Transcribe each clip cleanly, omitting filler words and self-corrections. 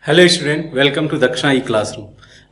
Hello student, welcome to दक्षिणा ई classroom.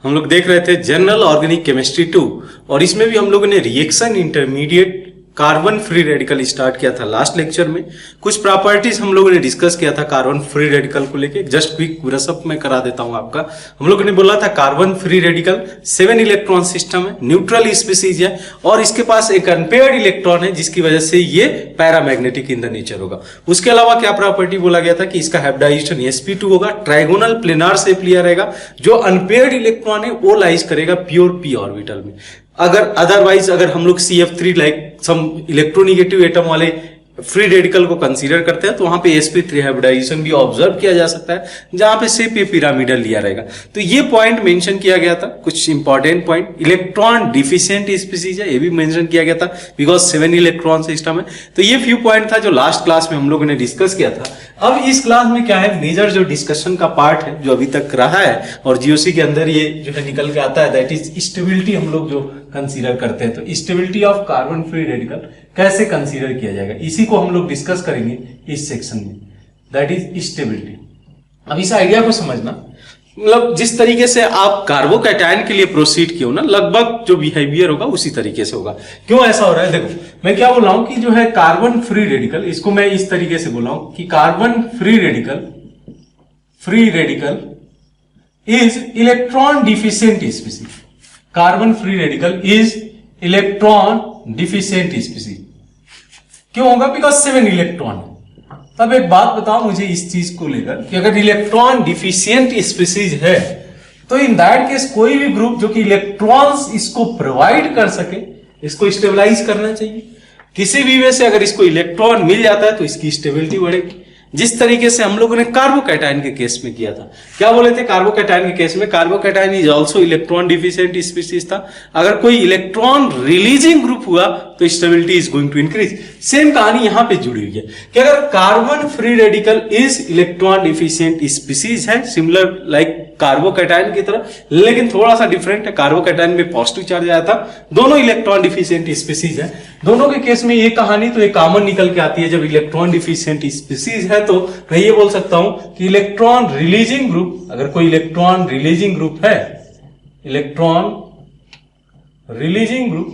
हम लोग देख रहे थे जनरल ऑर्गेनिक केमिस्ट्री 2 और इसमें भी हम लोगों ने reaction intermediate carbon free radical start किया था। लास्ट लेक्चर में कुछ प्रॉपर्टीज हम लोगों ने डिस्कस किया था कार्बन फ्री रेडिकल को लेके। जस्ट क्विक ब्रशअप में करा देता हूं आपका। हम लोगों ने बोला था carbon free radical 7 electron system है, न्यूट्रल स्पीसीज है और इसके पास एक अनपेयर्ड इलेक्ट्रॉन है जिसकी वजह से ये पैरामैग्नेटिक इन द नेचर होगा। उसके अलावा क्या प्रॉपर्टी बोला गया था कि इसका हाइब्रिडाइजेशन sp2 होगा, ट्राइगोनल प्लेनार शेप लिया रहेगा, जो अनपेयर्ड इलेक्ट्रॉन है वो लाइज करेगा प्योर p ऑर्बिटल में। अगर हम लोग CF3 like some electronegative atom वाले फ्री रेडिकल को कंसीडर करते हैं तो वहां पे sp3 हाइब्रिडाइजेशन भी ऑब्जर्व किया जा सकता है, जहां पे शेप ये पिरामिडल लिया रहेगा। तो ये पॉइंट मेंशन किया गया था, कुछ important point. Electron deficient species है, ये भी मेंशन किया गया था बिकॉज 7 इलेक्ट्रॉन सिस्टम है। तो ये फ्यू पॉइंट था जो लास्ट क्लास में हम लोगों ने डिस्कस किया था। अब इस क्लास में क्या है, मेजर जो डिस्कशन का पार्ट है जो अभी तक रहा है और जीओसी के अंदर ये जो है निकल के आता है, दैट इज स्टेबिलिटी हम लोग जो कंसीडर करते हैं। तो stability of carbon free radical कैसे कंसीडर किया जाएगा, इसी को हम लोग डिस्कस करेंगे इस सेक्शन में, दैट इज स्टेबिलिटी। अब इस आइडिया को समझना, मतलब जिस तरीके से आप कार्बोकैटायन के लिए प्रोसीड किए हो ना, लगभग जो बिहेवियर होगा उसी तरीके से होगा। क्यों ऐसा हो रहा है, देखो मैं क्या बोल रहा हूं कि जो है कार्बन फ्री रेडिकल, इसको मैं इस तरीके से बोल रहा हूं कि carbon free radical is electron deficient species. Carbon free radical is electron deficient species. क्यों होगा, बिकॉज 7 इलेक्ट्रॉन। तब एक बात बताओ मुझे इस चीज को लेकर कि अगर इलेक्ट्रॉन डिफिशिएंट स्पीसीज है तो इन दैट केस कोई भी ग्रुप जो कि इलेक्ट्रॉन्स इसको प्रोवाइड कर सके, इसको स्टेबलाइज करना चाहिए। किसी भी वे से अगर इसको इलेक्ट्रॉन मिल जाता है तो इसकी स्टेबिलिटी बढ़ेगी, जिस तरीके से हम लोगों ने कार्बोकैटायन के केस में किया था। क्या बोले थे कार्बोकैटायन के केस में, carbocation is also electron deficient species था। अगर कोई इलेक्ट्रॉन रिलीजिंग ग्रुप हुआ तो stability is going to increase. Same कहानी यहां पे जुड़ी हुई है कि अगर carbon free radical is electron deficient species है, सिमिलर लाइक कार्बोकैटायन की तरह, लेकिन थोड़ा सा डिफरेंट है। कार्बोकैटायन में पॉजिटिव चार्ज आया था, दोनों इलेक्ट्रॉन डिफिशिएंट स्पीसीज है। दोनों के केस में ये कहानी तो एक कॉमन निकल के आती है, जब इलेक्ट्रॉन डिफिशिएंट स्पीसीज है तो मैं ये बोल सकता हूं कि इलेक्ट्रॉन रिलीजिंग ग्रुप, अगर कोई इलेक्ट्रॉन रिलीजिंग ग्रुप है, इलेक्ट्रॉन रिलीजिंग ग्रुप,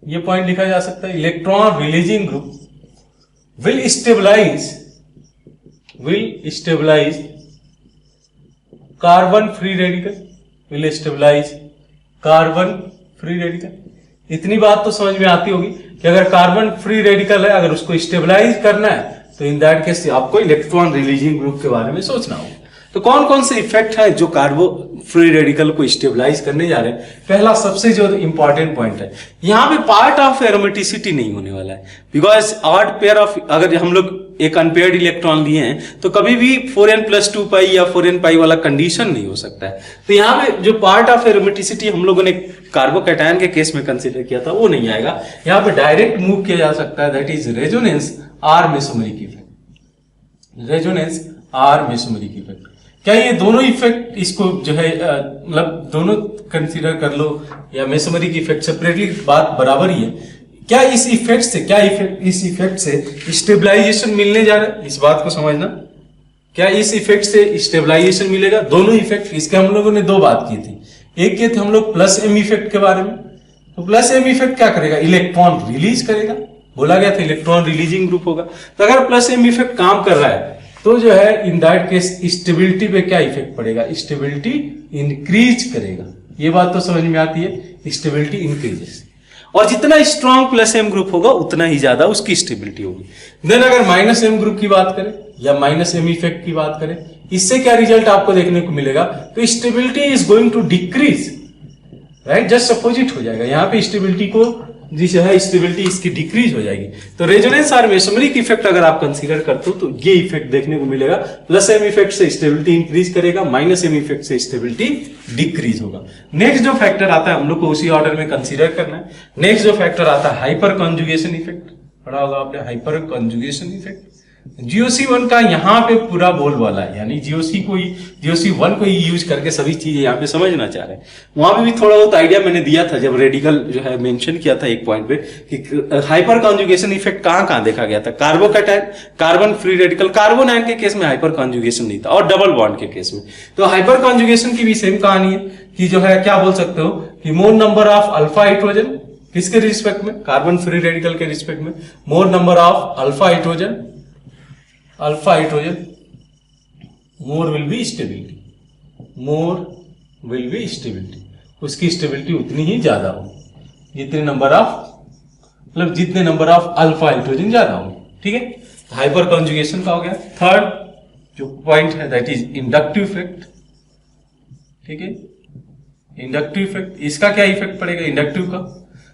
ये पॉइंट लिखा जा सकता है, electron releasing group will stabilize carbon free radical, will stabilize carbon free radical. इतनी बात तो समझ में आती होगी कि अगर कार्बन फ्री रेडिकल है, अगर उसको स्टेबलाइज करना है तो इन दैट केस आपको इलेक्ट्रॉन रिलीजिंग ग्रुप के बारे में सोचना होगा। तो कौन कौन से इफेक्ट है जो कार्बो फ्री रेडिकल को स्टेबलाइज करने जा रहे हैं। पहला सबसे जो इंपॉर्टेंट पॉइंट है, यहां पे पार्ट ऑफ एरोमेटिसिटी नहीं होने वाला है, बिकॉज ऑड पेयर ऑफ, अगर हम लोग एक अनपेयर्ड इलेक्ट्रॉन लिए हैं तो कभी भी 4n+2 पाई या 4n पाई वाला कंडीशन नहीं हो सकता है। तो यहाँ पे जो पार्ट ऑफ एरोमेटिसिटी हम लोगों ने कार्बोकैटायन के केस में कंसीडर किया था वो नहीं आएगा। यहाँ पे डायरेक्ट मूव किया जा सकता है, that is resonance or mesomeric effect. Resonance or mesomeric effect, क्या ये दोनों इफेक्ट इसको जो है मतलब दोनों कंसीडर कर लो या मेसोमेरिक इफेक्ट सेपरेटली, बात बराबर ही है। क्या इस इफेक्ट से स्टेबलाइजेशन मिलने जा रहा है, इस बात को समझना। क्या इस इफेक्ट से स्टेबलाइजेशन मिलेगा, दोनों इफेक्ट। इसके हम लोगों ने दो बात की थी, एक किए थे हम लोग प्लस एम इफेक्ट के बारे में। तो प्लस एम इफेक्ट क्या करेगा, इलेक्ट्रॉन रिलीज करेगा, बोला गया था इलेक्ट्रॉन रिलीजिंग ग्रुप होगा। तो अगर प्लस एम इफेक्ट काम कर रहा है तो जो है इन दैट केस स्टेबिलिटी पे क्या इफेक्ट पड़ेगा, स्टेबिलिटी इंक्रीज करेगा। ये बात तो समझ में आती है, स्टेबिलिटी इंक्रीजेस। और जितना स्ट्रॉन्ग प्लस एम ग्रुप होगा उतना ही ज्यादा उसकी स्टेबिलिटी होगी। देन अगर माइनस एम ग्रुप की बात करें या माइनस एम इफेक्ट की बात करें, इससे क्या रिजल्ट आपको देखने को मिलेगा, तो stability is going to decrease, right, just opposite हो जाएगा। यहाँ पे स्टेबिलिटी को जिस है स्टेबिलिटी इसकी डिक्रीज हो जाएगी। तो रेजोनेंस और मेसोमेरिक इफेक्ट अगर आप कंसीडर करते हो तो ये इफेक्ट देखने को मिलेगा। प्लस एम इफेक्ट से स्टेबिलिटी इंक्रीज करेगा, माइनस एम इफेक्ट से स्टेबिलिटी डिक्रीज होगा। नेक्स्ट जो फैक्टर आता है हम लोग को उसी ऑर्डर में कंसीडर करना है। नेक्स्ट जो फैक्टर आता है हाइपर कॉन्जुगेशन इफेक्ट, पढ़ा होगा आपने हाइपर कॉन्जुगेशन इफेक्ट। GOC1 का यहाँ पे पूरा बोल वाला है, यानी GOC1 को ही यूज करके सभी चीजें यहाँ पे समझना चाह रहे हैं। वहां पे भी थोड़ा बहुत आइडिया मैंने दिया था जब रेडिकल जो है मेंशन किया था एक पॉइंट पे कि हाइपर कॉन्जुगेशन इफेक्ट कहाँ देखा गया था। Carbocation, carbon free radical, carbon ion के केस में हाइपर कॉन्जुगेशन नहीं था, और डबल बॉन्ड के केस में। तो हाइपर कॉन्जुगेशन की भी सेम कहानी है कि जो है क्या बोल सकते हो कि मोर नंबर ऑफ अल्फा हाइड्रोजन किसके रिस्पेक्ट में, कार्बन फ्री रेडिकल के रिस्पेक्ट में, मोर number of alpha hydrogen more will be stability, उसकी स्टेबिलिटी उतनी ही ज्यादा होगी जितने नंबर ऑफ अल्फा हाइड्रोजन ज्यादा होगी। ठीक है, हाइपर कॉन्जुगेशन का हो गया। थर्ड जो पॉइंट है दैट इज इंडक्टिव इफेक्ट। ठीक है, इंडक्टिव इफेक्ट, इसका क्या इफेक्ट पड़ेगा इंडक्टिव का?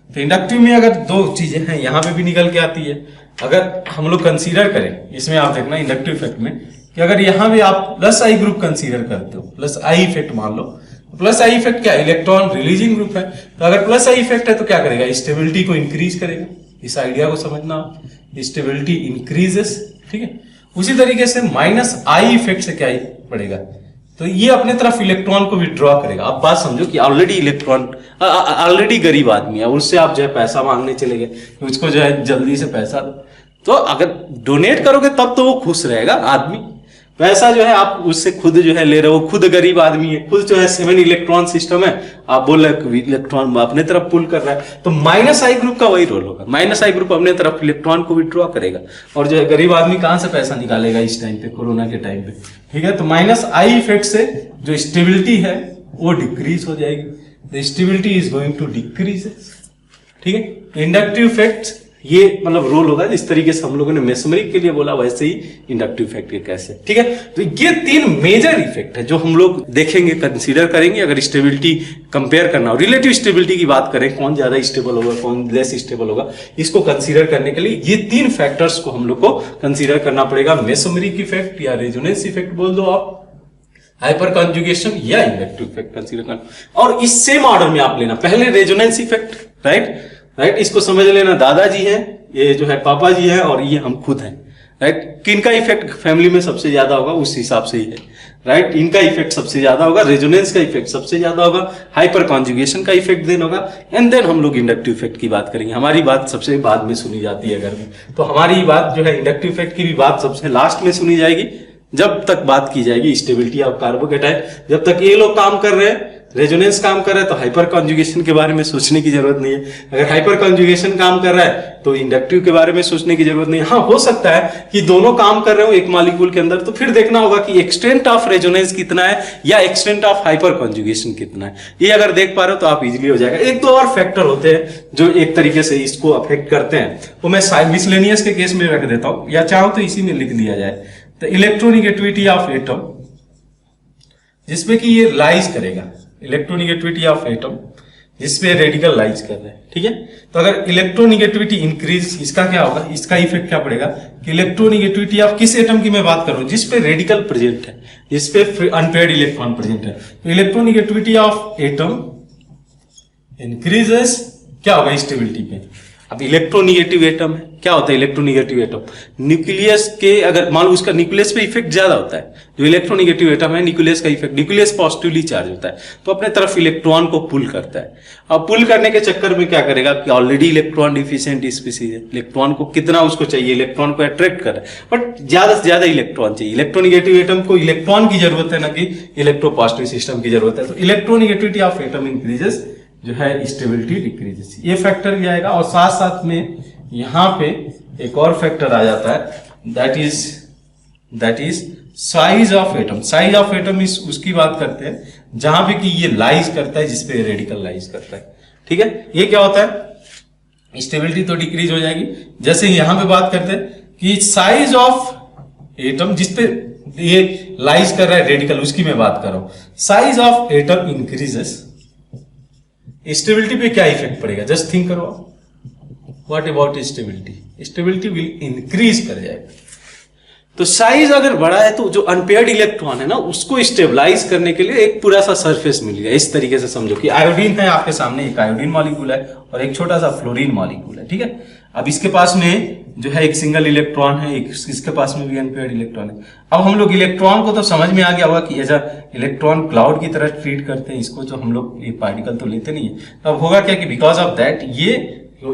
तो इंडक्टिव में अगर दो चीजें हैं यहां पे भी निकल के आती है। अगर हम लोग कंसीडर करें इसमें, आप देखना इंडक्टिव इफेक्ट में कि अगर यहां भी आप प्लस आई ग्रुप कंसीडर करते हो, प्लस आई इफेक्ट मान लो, प्लस आई इफेक्ट क्या, इलेक्ट्रॉन रिलीजिंग ग्रुप है। तो अगर प्लस आई इफेक्ट है तो क्या करेगा, स्टेबिलिटी को इंक्रीज करेगा। इस आइडिया को समझना, स्टेबिलिटी इंक्रीजेस। ठीक है, उसी तरीके से माइनस आई इफेक्ट से क्या ही पड़ेगा, तो ये अपने तरफ इलेक्ट्रॉन को विड्रॉ करेगा। अब बात समझो कि ऑलरेडी गरीब आदमी है, उससे आप जो है पैसा मांगने चले गए, उसको जो है जल्दी से पैसा दो, तो अगर डोनेट करोगे तब तो वो खुश रहेगा आदमी। पैसा जो है आप उससे खुद जो है ले रहे हो, खुद गरीब आदमी है, खुद जो है 7 इलेक्ट्रॉन सिस्टम है, आप बोल रहे इलेक्ट्रॉन अपने तरफ पुल कर रहा है, तो माइनस आई ग्रुप का वही रोल होगा। माइनस आई ग्रुप अपने तरफ इलेक्ट्रॉन को विड्रॉ करेगा, और जो है गरीब आदमी कहां से पैसा निकालेगा इस टाइम पे, कोरोना के टाइम पे। ठीक है, तो माइनस आई इफेक्ट से जो स्टेबिलिटी है वो डिक्रीज हो जाएगी, the stability is going to decrease. ठीक है, इंडक्टिव इफेक्ट ये मतलब रोल होगा। इस तरीके से हम लोगों ने मेसोमेरिक के लिए बोला, वैसे ही इंडक्टिव इफेक्ट के कैसे। ठीक है, तो ये 3 मेजर इफेक्ट है जो हम लोग देखेंगे, कंसीडर करेंगे अगर स्टेबिलिटी कंपेयर करना हो। रिलेटिव स्टेबिलिटी की बात करें, कौन ज्यादा स्टेबल होगा, कौन लेस स्टेबल होगा, इसको कंसीडर करने के लिए ये 3 फैक्टर्स को हम लोग को कंसीडर करना पड़ेगा। मेसोमेरिक इफेक्ट या रेजोनेंस इफेक्ट बोल दो आप, हाइपर कॉन्जुगेशन या इंडक्टिव इफेक्ट कंसीडर करना, और इस सेम ऑर्डर में आप लेना। पहले रेजोनेंस इफेक्ट, राइट, इसको समझ लेना, दादाजी हैं, ये जो है पापा जी हैं, और ये हम खुद हैं। राइट, किनका इफेक्ट फैमिली में सबसे ज्यादा होगा उस हिसाब से ही है। राइट, इनका इफेक्ट सबसे ज्यादा होगा, रेजोनेंस का इफेक्ट सबसे ज्यादा होगा, हाइपर कॉन्जुगेशन का इफेक्ट देन होगा, एंड देन हम लोग इंडक्टिव इफेक्ट की बात करेंगे। हमारी बात सबसे बाद में सुनी जाती है घर में, तो हमारी बात जो है इंडक्टिव इफेक्ट की भी बात सबसे लास्ट में सुनी जाएगी, जब तक बात की जाएगी स्टेबिलिटी ऑफ कार्बोकैटायन। जब तक ये लोग काम कर रहे हैं, रेजोनेंस काम कर रहा है, तो हाइपर कॉन्जुगेशन के बारे में सोचने की जरूरत नहीं है। अगर हाइपर कॉन्जुगेशन काम कर रहा है तो इंडक्टिव के बारे में सोचने की जरूरत नहीं है। हाँ, हो सकता है कि दोनों काम कर रहे हो एक मॉलिक्यूल के अंदर, तो फिर देखना होगा कि एक्सटेंट ऑफ रेजोनेंस कितना है या एक्सटेंट ऑफ हाइपर कॉन्जुगेशन कितना है। ये अगर देख पा रहे हो तो आप इजिली हो जाएगा। 1-2 और फैक्टर होते हैं जो एक तरीके से इसको अफेक्ट करते हैं, वो मैं मिसलेनियस के केस में रख देता हूं, या चाहो तो इसी में लिख दिया जाए। तो इलेक्ट्रोनिगेटिविटी ऑफ एटम, जिसमें कि ये लाइज करेगा, इलेक्ट्रोनिगेटिविटी ऑफ एटम जिसपे रेडिकल लाइज कर रहे हैं। ठीक है, तो अगर इलेक्ट्रोनिगेटिविटी इंक्रीज, इसका क्या होगा, इसका इफेक्ट क्या पड़ेगा कि इलेक्ट्रोनिगेटिविटी ऑफ किस एटम की मैं बात करूं, जिसपे रेडिकल प्रेजेंट है, जिसपे अनपेयर्ड इलेक्ट्रॉन प्रेजेंट है, तो इलेक्ट्रोनिगेटिविटी ऑफ एटम इंक्रीजेस, क्या होगा स्टेबिलिटी पे। अब इलेक्ट्रोनिगेटिव एटम है, क्या होता है इलेक्ट्रोनिगेटिव एटम, न्यूक्लियस के अगर मान लो उसका न्यूक्लियस पे इफेक्ट ज्यादा होता है, जो इलेक्ट्रोनिगेटिव एटम है न्यूक्लियस का इफेक्ट, न्यूक्लियस पॉजिटिवली चार्ज होता है, तो अपने तरफ इलेक्ट्रॉन को पुल करता है। अब पुल करने के चक्कर में क्या करेगा कि ऑलरेडी इलेक्ट्रॉन डिफिशिएंट स्पीसीज है, इलेक्ट्रॉन को कितना उसको चाहिए, इलेक्ट्रॉन को अट्रैक्ट कर रहा है, बट ज्यादा से ज्यादा इलेक्ट्रॉन चाहिए। इलेक्ट्रोनिगेटिव एटम को इलेक्ट्रॉन की जरूरत है, ना कि इलेक्ट्रोपॉजिटिव सिस्टम की जरूरत है। तो इलेक्ट्रोनिगेटिविटी ऑफ एटम इंक्रीजेस, जो है स्टेबिलिटी डिक्रीजेस, ये फैक्टर भी आएगा। और साथ साथ में यहां पे एक और फैक्टर आ जाता है, that is size of atom. Size of atom इस उसकी बात करते हैं जहां पे कि ये लाइज करता है, जिसपे रेडिकल लाइज करता है। ठीक है, ये क्या होता है, स्टेबिलिटी तो डिक्रीज हो जाएगी। जैसे यहां पे बात करते हैं कि साइज ऑफ एटम जिसपे ये लाइज कर रहा है रेडिकल, उसकी मैं बात कर रहा हूं। Size of atom increases, stability पे क्या इफेक्ट पड़ेगा, जस्ट थिंक करो। What about stability, stability will increase कर जाएगा। तो साइज अगर बड़ा है तो जो अनपेयर्ड इलेक्ट्रॉन है ना, उसको स्टेबलाइज करने के लिए एक पूरा सा सरफेस मिल गया। इस तरीके से समझो कि आयोडीन है आपके सामने, एक आयोडीन मॉलिक्यूल है और एक छोटा सा फ्लोरीन मॉलिक्यूल है। ठीक है, अब इसके पास में जो है एक सिंगल इलेक्ट्रॉन है, एक इसके पास में भी अनपेयर्ड इलेक्ट्रॉन है। अब हम लोग इलेक्ट्रॉन को तो समझ में आ गया होगा कि एज अ इलेक्ट्रॉन क्लाउड की तरह ट्रीट करते हैं इसको, जो हम लोग ये पार्टिकल तो लेते नहीं है। तो अब होगा क्या कि बिकॉज ऑफ दैट ये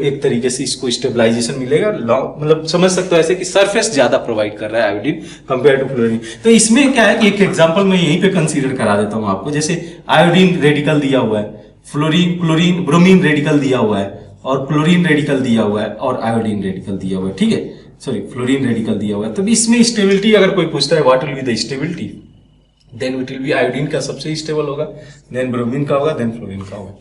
एक तरीके से इसको स्टेबलाइजेशन मिलेगा, मतलब समझ सकते हो ऐसे कि सरफेस ज्यादा प्रोवाइड कर रहा है आयोडीन कंपेयर टू फ्लोरीन। तो इसमें क्या है कि एक एग्जांपल मैं यहीं पे कंसीडर करा देता हूं आपको। जैसे आयोडीन रेडिकल दिया हुआ है, फ्लोरीन क्लोरीन ब्रोमीन रेडिकल दिया हुआ है, और क्लोरीन रेडिकल दिया हुआ है, और आयोडीन रेडिकल दिया हुआ है, ठीक है, सॉरी फ्लोरीन रेडिकल दिया हुआ है। तो इसमें स्टेबिलिटी अगर कोई पूछता है what will be the stability, then it will be iodine का सबसे स्टेबल होगा, देन ब्रोमीन का होगा, देन फ्लोरीन का होगा,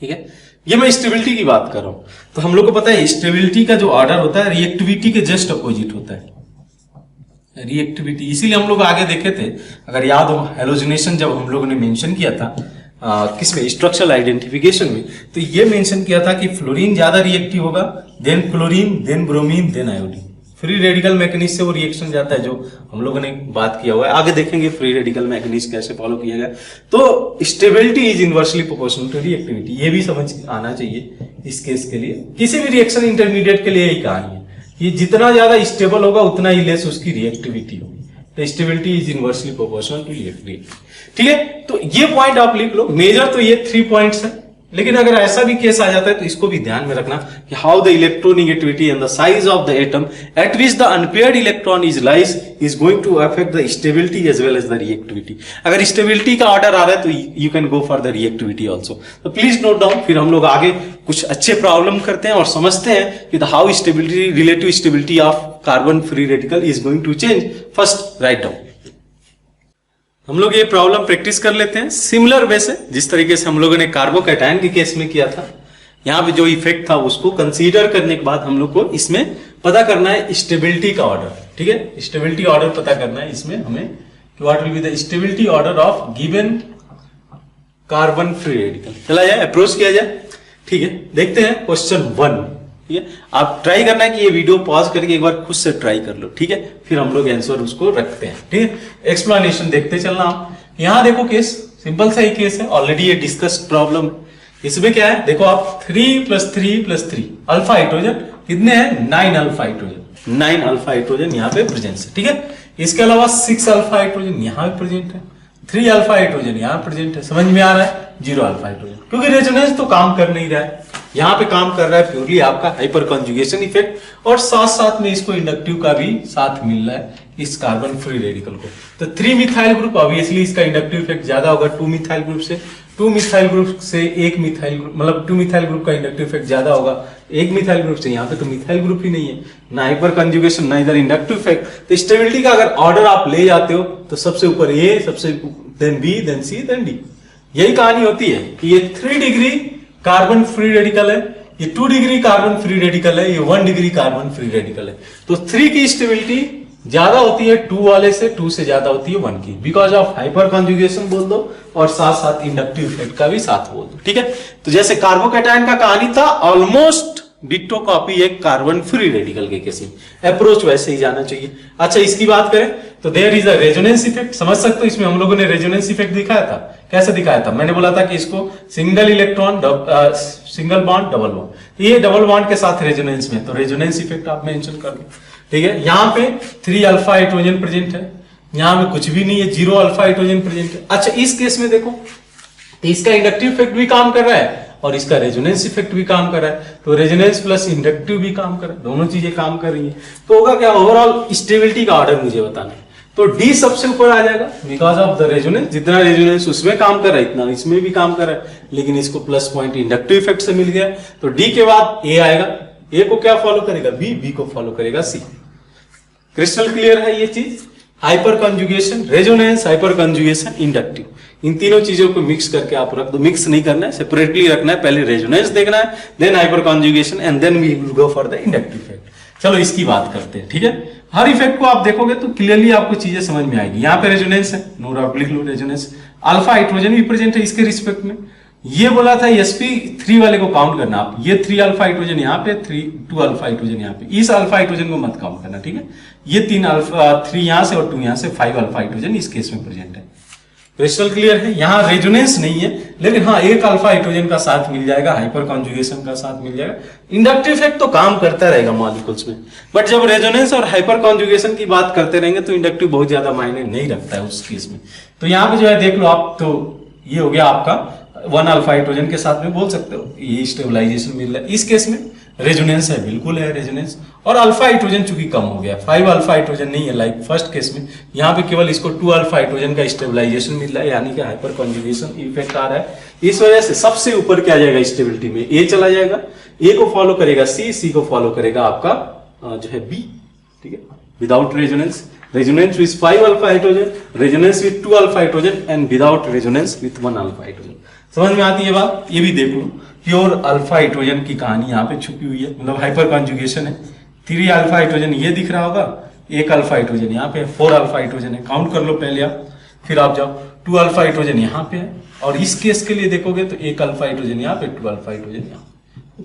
ठीक है। ये मैं स्टेबिलिटी की बात कर रहा हूं। तो हम लोग को पता है स्टेबिलिटी का जो ऑर्डर होता है रिएक्टिविटी के जस्ट अपोजिट होता है, रिएक्टिविटी। इसीलिए हम लोग आगे देखे थे, अगर याद हो हेलोजिनेशन जब हम लोगों ने मेंशन किया था किसमें, स्ट्रक्चरल आइडेंटिफिकेशन में, तो ये मेंशन किया था कि फ्लोरीन ज्यादा रिएक्टिव होगा, then chlorine, then bromine, then iodine. Free radical mechanism से वो रिएक्शन जाता है, जो हम लोगों ने बात किया हुआ है। आगे देखेंगे फ्री रेडिकल मैकेनिज्म कैसे फॉलो किया गया। तो stability is inversely proportional to reactivity, ये भी समझ आना चाहिए इस केस के लिए। किसी भी रिएक्शन इंटरमीडिएट के लिए यही कहानी है, ये जितना ज्यादा स्टेबल होगा उतना ही लेस उसकी रिएक्टिविटी होगी। तो stability is inversely proportional to reactivity, ठीक है। तो ये पॉइंट आप लिख लो। मेजर तो ये 3 पॉइंट्स है, लेकिन अगर ऐसा भी केस आ जाता है तो इसको भी ध्यान में रखना कि how the electronegativity and the size of the atom at which the unpaired electron is lies is going to affect the stability as well as the reactivity. अगर स्टेबिलिटी का ऑर्डर आ रहा है तो you can go for the reactivity also. तो please note down, फिर हम लोग आगे कुछ अच्छे प्रॉब्लम करते हैं और समझते हैं कि how stability, relative stability of carbon free radical is going to change. First write down, हम लोग ये प्रॉब्लम प्रैक्टिस कर लेते हैं सिमिलर वे से, जिस तरीके से हम लोगों ने कार्बोकैटायन के केस में किया था। यहां पे जो इफेक्ट था उसको कंसीडर करने के बाद हम लोग को इसमें पता करना है स्टेबिलिटी का ऑर्डर, ठीक है। स्टेबिलिटी ऑर्डर पता करना है इसमें हमें, what will be the stability order of given carbon free radical. चला जाए, अप्रोच किया जाए, ठीक है। देखते हैं क्वेश्चन 1, ठीक है। आप ट्राई करना है कि ये वीडियो पॉज करके एक बार खुद से ट्राई कर लो, ठीक है, फिर हम लोग आंसर उसको रखते हैं, ठीक है। एक्सप्लेनेशन देखते चलना आप। यहां देखो केस सिंपल सा ही केस है, ऑलरेडी ये डिस्कस्ड प्रॉब्लम। इसमें क्या है देखो आप, 3 + 3 + 3 अल्फा हाइड्रोजन कितने हैं, 9 अल्फा हाइड्रोजन, 9 अल्फा हाइड्रोजन यहाँ पे प्रेजेंट है, ठीक है। इसके अलावा 6 अल्फा हाइड्रोजन यहाँ पे प्रेजेंट है, 3 अल्फा हाइड्रोजन यहाँ प्रेजेंट है। समझ में आ रहा है, 0 अल्फा हाइड्रोजन, क्योंकि रेजोनेंस तो काम कर नहीं रहा है, यहाँ पे काम कर रहा है प्योरली आपका हाइपर कॉन्जुगेशन इफेक्ट, और साथ साथ में इसको इंडक्टिव का भी साथ मिल रहा है इस कार्बन फ्री रेडिकल को। तो 3 मिथाइल ग्रुप, ऑब्वियसली इसका इंडक्टिव इफेक्ट ज्यादा होगा 2 मिथाइल ग्रुप से, 2 मिथाइल ग्रुप से 1 मिथाइल ग्रुप, मतलब 2 मिथाइल ग्रुप का इंडक्टिव इफेक्ट ज्यादा होगा 1 मिथाइल ग्रुप से। यहाँ पे तो मिथाइल ग्रुप ही नहीं है, ना हाइपर कॉन्जुगेशन ना इधर इंडक्टिव इफेक्ट। तो स्टेबिलिटी का अगर ऑर्डर आप ले जाते हो तो सबसे ऊपर ए, सबसे देन बी, देन सी, देन डी। यही कहानी होती है कि ये 3 डिग्री कार्बन फ्री रेडिकल है, ये 2 डिग्री कार्बन फ्री रेडिकल है, ये 1 डिग्री कार्बन फ्री रेडिकल है। तो 3 की स्टेबिलिटी ज्यादा होती है 2 वाले से, 2 से ज्यादा होती है 1 की, बिकॉज ऑफ हाइपर कॉन्जुगेशन बोल दो और साथ साथ इंडक्टिव इफेक्ट का भी साथ बोल दो, ठीक है। तो जैसे कार्बोकैटायन का कहानी था, ऑलमोस्ट डिट्टो कॉपी एक कार्बन फ्री रेडिकल के केस में, अप्रोच वैसे ही जाना चाहिए। अच्छा, इसकी बात करें तो there is a resonance effect, समझ सकते हो। इसमें हम लोगों ने रेजोनेंस इफेक्ट दिखाया था, कैसे दिखाया था, मैंने बोला था कि इसको single electron single bond double bond, ये डबल बॉन्ड के साथ रेजोनेंस में, तो रेजोनेंस इफेक्ट आप मेंशन कर लो, ठीक है। यहाँ पे 3 अल्फा हाइड्रोजन प्रेजेंट है, यहाँ पे कुछ भी नहीं है, 0 अल्फा हाइड्रोजन प्रेजेंट है। अच्छा, इस केस में देखो तो इसका इंडक्टिव इफेक्ट भी काम कर रहा है और इसका रेजोनेंस इफेक्ट भी काम कर रहा है, तो रेजोनेंस प्लस इंडक्टिव भी काम कर रहा है, दोनों चीजें काम कर रही है। तो होगा क्या, ओवरऑल स्टेबिलिटी का ऑर्डर मुझे बताना है, तो डी सबसे ऊपर आ जाएगा बिकॉज ऑफ द रेजोनेंस। जितना रेजोनेंस उसमें काम कर रहा है इतना इसमें भी काम कर रहा है, लेकिन इसको प्लस पॉइंट इंडक्टिव इफेक्ट से मिल गया, तो डी के बाद ए आएगा। ए को क्या फॉलो करेगा, बी, बी को फॉलो करेगा सी। क्रिस्टल क्लियर है ये चीज। Hyper conjugation, resonance, hyper conjugation, inductive, इन तीनों चीजों को मिक्स करके आप रख दो। मिक्स नहीं करना है, सेपरेटली रखना है। पहले रेजोनेंस देखना है, then hyperconjugation, and then we will go for the inductive effect. चलो इसकी बात करते हैं, ठीक है। हर इफेक्ट को आप देखोगे तो क्लियरली आपको चीजें समझ में आएगी। यहाँ पे रेजोनेंस है, नो डाउट लिख लो रेजोनेंस। अल्फा हाइड्रोजन भी प्रेजेंट है इसके रिस्पेक्ट में। ये बोला था sp3 वाले को काउंट करना आप, ये 3 अल्फा हाइड्रोजन यहाँ पे, 2 अल्फा हाइड्रोजन यहाँ पे, इस अल्फा हाइड्रोजन को मत काउंट करना, ठीक है। ये 3 अल्फा, 3 यहाँ से और 2 यहाँ से, 5 अल्फा हाइड्रोजन इस केस में प्रेजेंट है। क्रिस्टल क्लियर है। यहाँ रेजोनेंस नहीं है, लेकिन हाँ एक अल्फा हाइड्रोजन का साथ मिल जाएगा, हाइपर कॉन्जुगेशन का साथ मिल जाएगा। इंडक्टिव इफेक्ट तो काम करता रहेगा मॉलिक्यूल्स में, बट जब रेजोनेंस और हाइपर कॉन्जुगेशन की बात करते रहेंगे तो इंडक्टिव बहुत ज्यादा मायने नहीं रखता है उस केस में। तो यहाँ पे जो है देख लो आप, तो ये हो गया आपका 1 अल्फा हाइड्रोजन के साथ में बोल सकते हो ये स्टेबलाइजेशन मिल रहा है। इस केस में रेजोनेंस है, बिल्कुल है रेजोनेंस, और अल्फा हाइड्रोजन चूंकि कम हो गया, 5 अल्फा हाइड्रोजन नहीं है लाइक फर्स्ट केस में, यहाँ पे केवल इसको 2 अल्फा हाइड्रोजन का स्टेबलाइजेशन मिल रहा है, यानी कि हाइपर कॉन्जुगेशन इफेक्ट आ रहा है। इस वजह से सबसे ऊपर क्या जाएगा स्टेबिलिटी में, ए चला जाएगा, ए को फॉलो करेगा सी, सी को फॉलो करेगा आपका जो है बी, ठीक है, without resonance. Resonance with 5 alpha hydrogen, resonance with 2 alpha hydrogen and without resonance with 1 alpha hydrogen. समझ में आती है बात? ये भी देख लो, प्योर अल्फा हाइड्रोजन की कहानी यहाँ पे छुपी हुई है, मतलब हाइपर कॉन्जुगेशन है। 3 अल्फा हाइड्रोजन ये दिख रहा होगा, 1 अल्फा हाइड्रोजन यहाँ पे, 4 अल्फा हाइड्रोजन है, काउंट कर लो पहले आप, फिर आप जाओ 2 अल्फा हाइड्रोजन यहाँ पे है, और इस केस के लिए देखोगे तो 1 अल्फा हाइड्रोजन यहाँ पे, 2 अल्फा हाइड्रोजन यहाँ,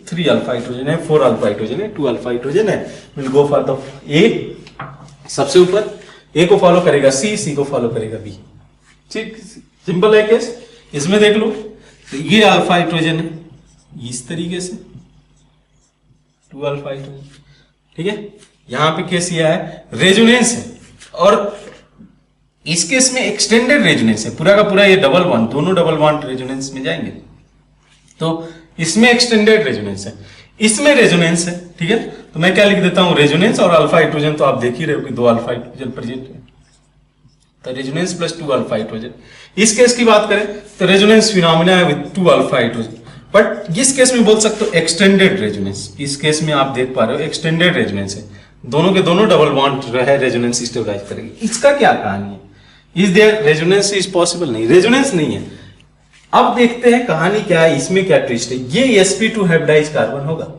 3 अल्फा हाइड्रोजन है, 4 अल्फा हाइड्रोजन है, 2 अल्फा हाइड्रोजन है। विल गो फॉर द ए, सबसे ऊपर ए को फॉलो करेगा सी, सी को फॉलो करेगा बी। ठीक, सिंपल है केस। इसमें देख लो तो ये अल्फा हाइड्रोजन है इस तरीके से, 2 अल्फा हाइड्रोजन, ठीक है। यहां पे केस ये है रेजोनेंस है, और इस केस में एक्सटेंडेड रेजोनेंस है, पूरा का पूरा ये डबल बॉन्ड, दोनों डबल बॉन्ड रेजोनेंस में जाएंगे, तो इसमें एक्सटेंडेड रेजोनेंस है, इसमें रेजोनेंस है, ठीक है। तो मैं क्या लिख देता हूं, रेजोनेंस और अल्फा हाइड्रोजन तो आप देख ही रहे हो कि 2 अल्फा हाइड्रोजन प्रेजेंट है, तो रेजोनेंस प्लस 2 अल्फा हाइड्रोजन। इस केस की बात करें तो रेजोनेंस फिनोमिना है विद 2 अल्फा हाइड्रोजन, बट इस केस में बोल सकते हो एक्सटेंडेड रेजोनेंस। इस केस में आप देख पा रहे हो एक्सटेंडेड रेजोनेंस है, दोनों के दोनों डबल बॉन्ड है, रेजोनेंस स्टेबलाइज करेंगे। इसका क्या कहानी है, is there resonance is possible? नहीं, रेजोनेंस नहीं है। अब देखते हैं कहानी क्या है, इसमें क्या ट्विस्ट है। ये sp2 हाइब्रिडाइज कार्बन होगा,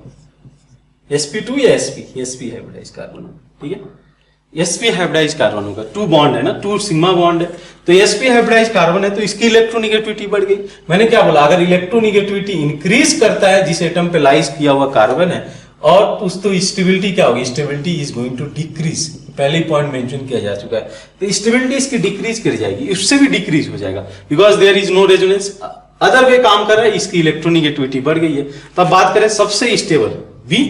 sp2 या sp हाइब्रिडाइज कार्बन, ठीक है, sp हाइब्रिडाइज कार्बन होगा, 2 बॉन्ड है ना, 2 सिग्मा बॉन्ड है, तो sp हाइब्रिडाइज कार्बन है, तो इसकी इलेक्ट्रोनिगेटिविटी बढ़ गई। मैंने क्या बोला, अगर इलेक्ट्रोनिगेटिविटी इंक्रीज करता है जिस एटम पे लाइज किया हुआ कार्बन है, और उस तो स्टेबिलिटी क्या होगी, stability is going to decrease, पहले ही पॉइंट मेंशन किया जा चुका है, तो स्टेबिलिटी इसकी डिक्रीज कर जाएगी, उससे भी डिक्रीज हो जाएगा, because there is no resonance, other way काम कर रहा है, इसकी इलेक्ट्रोनिगेटिविटी बढ़ गई है। तब बात करें सबसे stable B,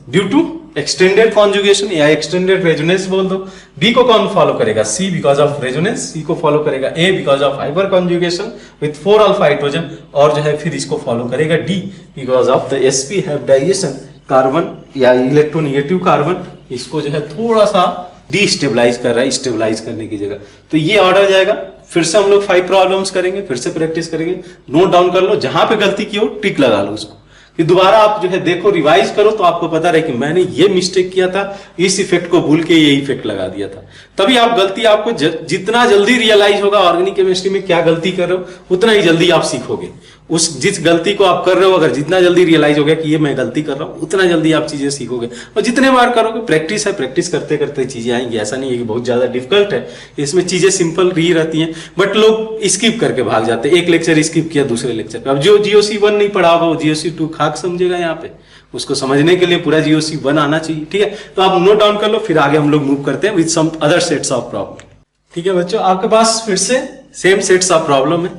due to extended conjugation या एक्सटेंडेड रेजोनेंस बोल दो। बी को कौन फॉलो करेगा, C because of resonance, C को फॉलो करेगा A because of hyper conjugation with 4 alpha hydrogen, और जो है फिर इसको फॉलो करेगा D because of the sp hybridization carbon या इलेक्ट्रोनिगेटिव कार्बन, इसको जो है थोड़ा सा डीस्टेबलाइज कर रहा है स्टेबलाइज करने की जगह। तो ये ऑर्डर जाएगा, फिर से हम लोग 5 प्रॉब्लम्स करेंगे, फिर से प्रैक्टिस करेंगे, नोट डाउन कर लो, जहां पे गलती की हो टिक लगा लो उसको, कि दोबारा आप जो है देखो रिवाइज करो तो आपको पता रहे कि मैंने ये मिस्टेक किया था, इस इफेक्ट को भूल के ये इफेक्ट लगा दिया था। तभी आप गलती आपको जितना जल्दी रियलाइज होगा ऑर्गेनिक केमिस्ट्री में क्या गलती कर रहे हो, उतना ही जल्दी आप सीखोगे। उस जिस गलती को आप कर रहे हो अगर जितना जल्दी रियलाइज हो गया कि ये मैं गलती कर रहा हूँ, उतना जल्दी आप चीजें सीखोगे, और जितने बार करोगे, प्रैक्टिस है, प्रैक्टिस करते करते चीजें आएंगी। ऐसा नहीं है कि बहुत ज्यादा डिफिकल्ट है, इसमें चीजें सिंपल ही रहती हैं, बट लोग स्किप करके भाग जाते हैं, एक लेक्चर स्किप किया दूसरे लेक्चर पे। अब जो GOC1 नहीं पढ़ा होगा वो GOC2 खाक समझेगा, यहाँ पे उसको समझने के लिए पूरा GOC1 आना चाहिए, ठीक है। तो आप नोट डाउन कर लो, फिर आगे हम लोग मूव करते हैं with some other sets of problem. ठीक है बच्चों, आपके पास फिर से सेम सेट्स ऑफ प्रॉब्लम है,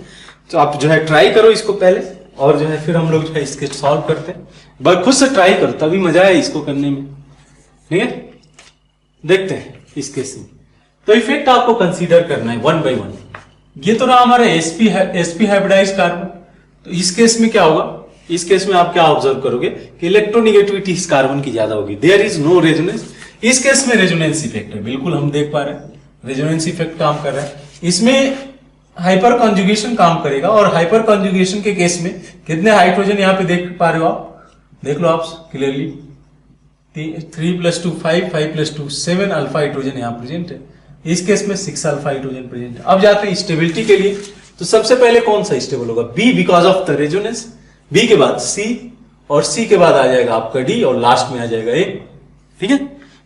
तो आप जो है ट्राई करो इसको पहले, और जो है फिर हम लोग जो है इसके सॉल्व करते हैं। बस खुद से ट्राई करो, तभी मजा है इसको करने में, ठीक है। देखते हैं इस केस में, तो इफेक्ट आपको कंसीडर करना है 1 by 1। ये तो रहा हमारा sp हाइब्रिडाइज कार्बन, तो इस केस में क्या होगा, इस केस में आप क्या ऑब्जर्व करोगे कि इलेक्ट्रोनिगेटिविटी इस कार्बन की ज्यादा होगी, देयर इज नो रेजोनेंस। इस केस में रेजोनेंस इफेक्ट है, बिल्कुल हम देख पा रहे हैं रेजोनेंस इफेक्ट काम कर रहा है। इसमें हाइपर कॉन्जुगेशन काम करेगा, और हाइपर कॉन्जुगेशन के केस में कितने हाइड्रोजन यहाँ पे देख पा रहे हो आप, देख लो आप क्लियरली, 3 + 2 5, 5 + 2 7 अल्फा हाइड्रोजन यहाँ प्रेजेंट है। इस केस में 6 अल्फा हाइड्रोजन प्रेजेंट है। अब जाते हैं स्टेबिलिटी के लिए, तो सबसे पहले कौन सा स्टेबल होगा, B because of the resonance, B के बाद सी, और सी के बाद आ जाएगा आपका डी, और लास्ट में आ जाएगा ए। ठीक है,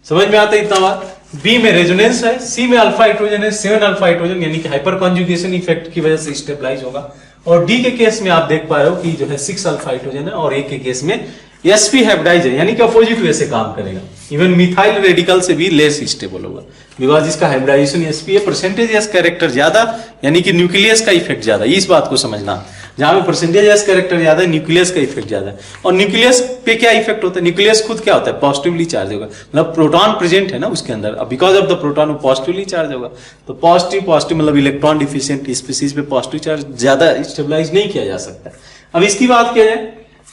समझ में आता है इतना बात। बी में रेजोनेंस है, सी में अल्फा हाइड्रोजन है, 7 अल्फा हाइड्रोजन, यानी कि हाइपर कॉन्जुगेशन इफेक्ट की वजह से स्टेबलाइज होगा। और डी के केस में आप देख पा रहे हो कि जो है 6 अल्फा हाइड्रोजन है, और ए के केस में sp हाइब्रिडाइज है यानी कि अपोजिट वे से काम करेगा, इवन मिथाइल रेडिकल से भी लेस स्टेबल होगा बिकॉज इसका हाइब्रिडाइजेशन sp है। परसेंटेज एस कैरेक्टर ज्यादा यानी कि न्यूक्लियस का इफेक्ट ज्यादा, इस बात को समझना, जहां पे परसेंटेज एस कैरेक्टर ज्यादा है न्यूक्लियस का इफेक्ट ज्यादा है। और न्यूक्लियस पे क्या इफेक्ट होता है, न्यूक्लियस खुद क्या होता है, पॉजिटिवली चार्ज होगा, मतलब प्रोटॉन प्रेजेंट है ना उसके अंदर, बिकॉज ऑफ द प्रोटॉन वो पॉजिटिवली चार्ज होगा। तो पॉजिटिव मतलब इलेक्ट्रॉन डिफिशिएंट स्पीसीज पे पॉजिटिव चार्ज ज्यादा स्टेबलाइज नहीं किया जा सकता। अब इसकी बात किया जाए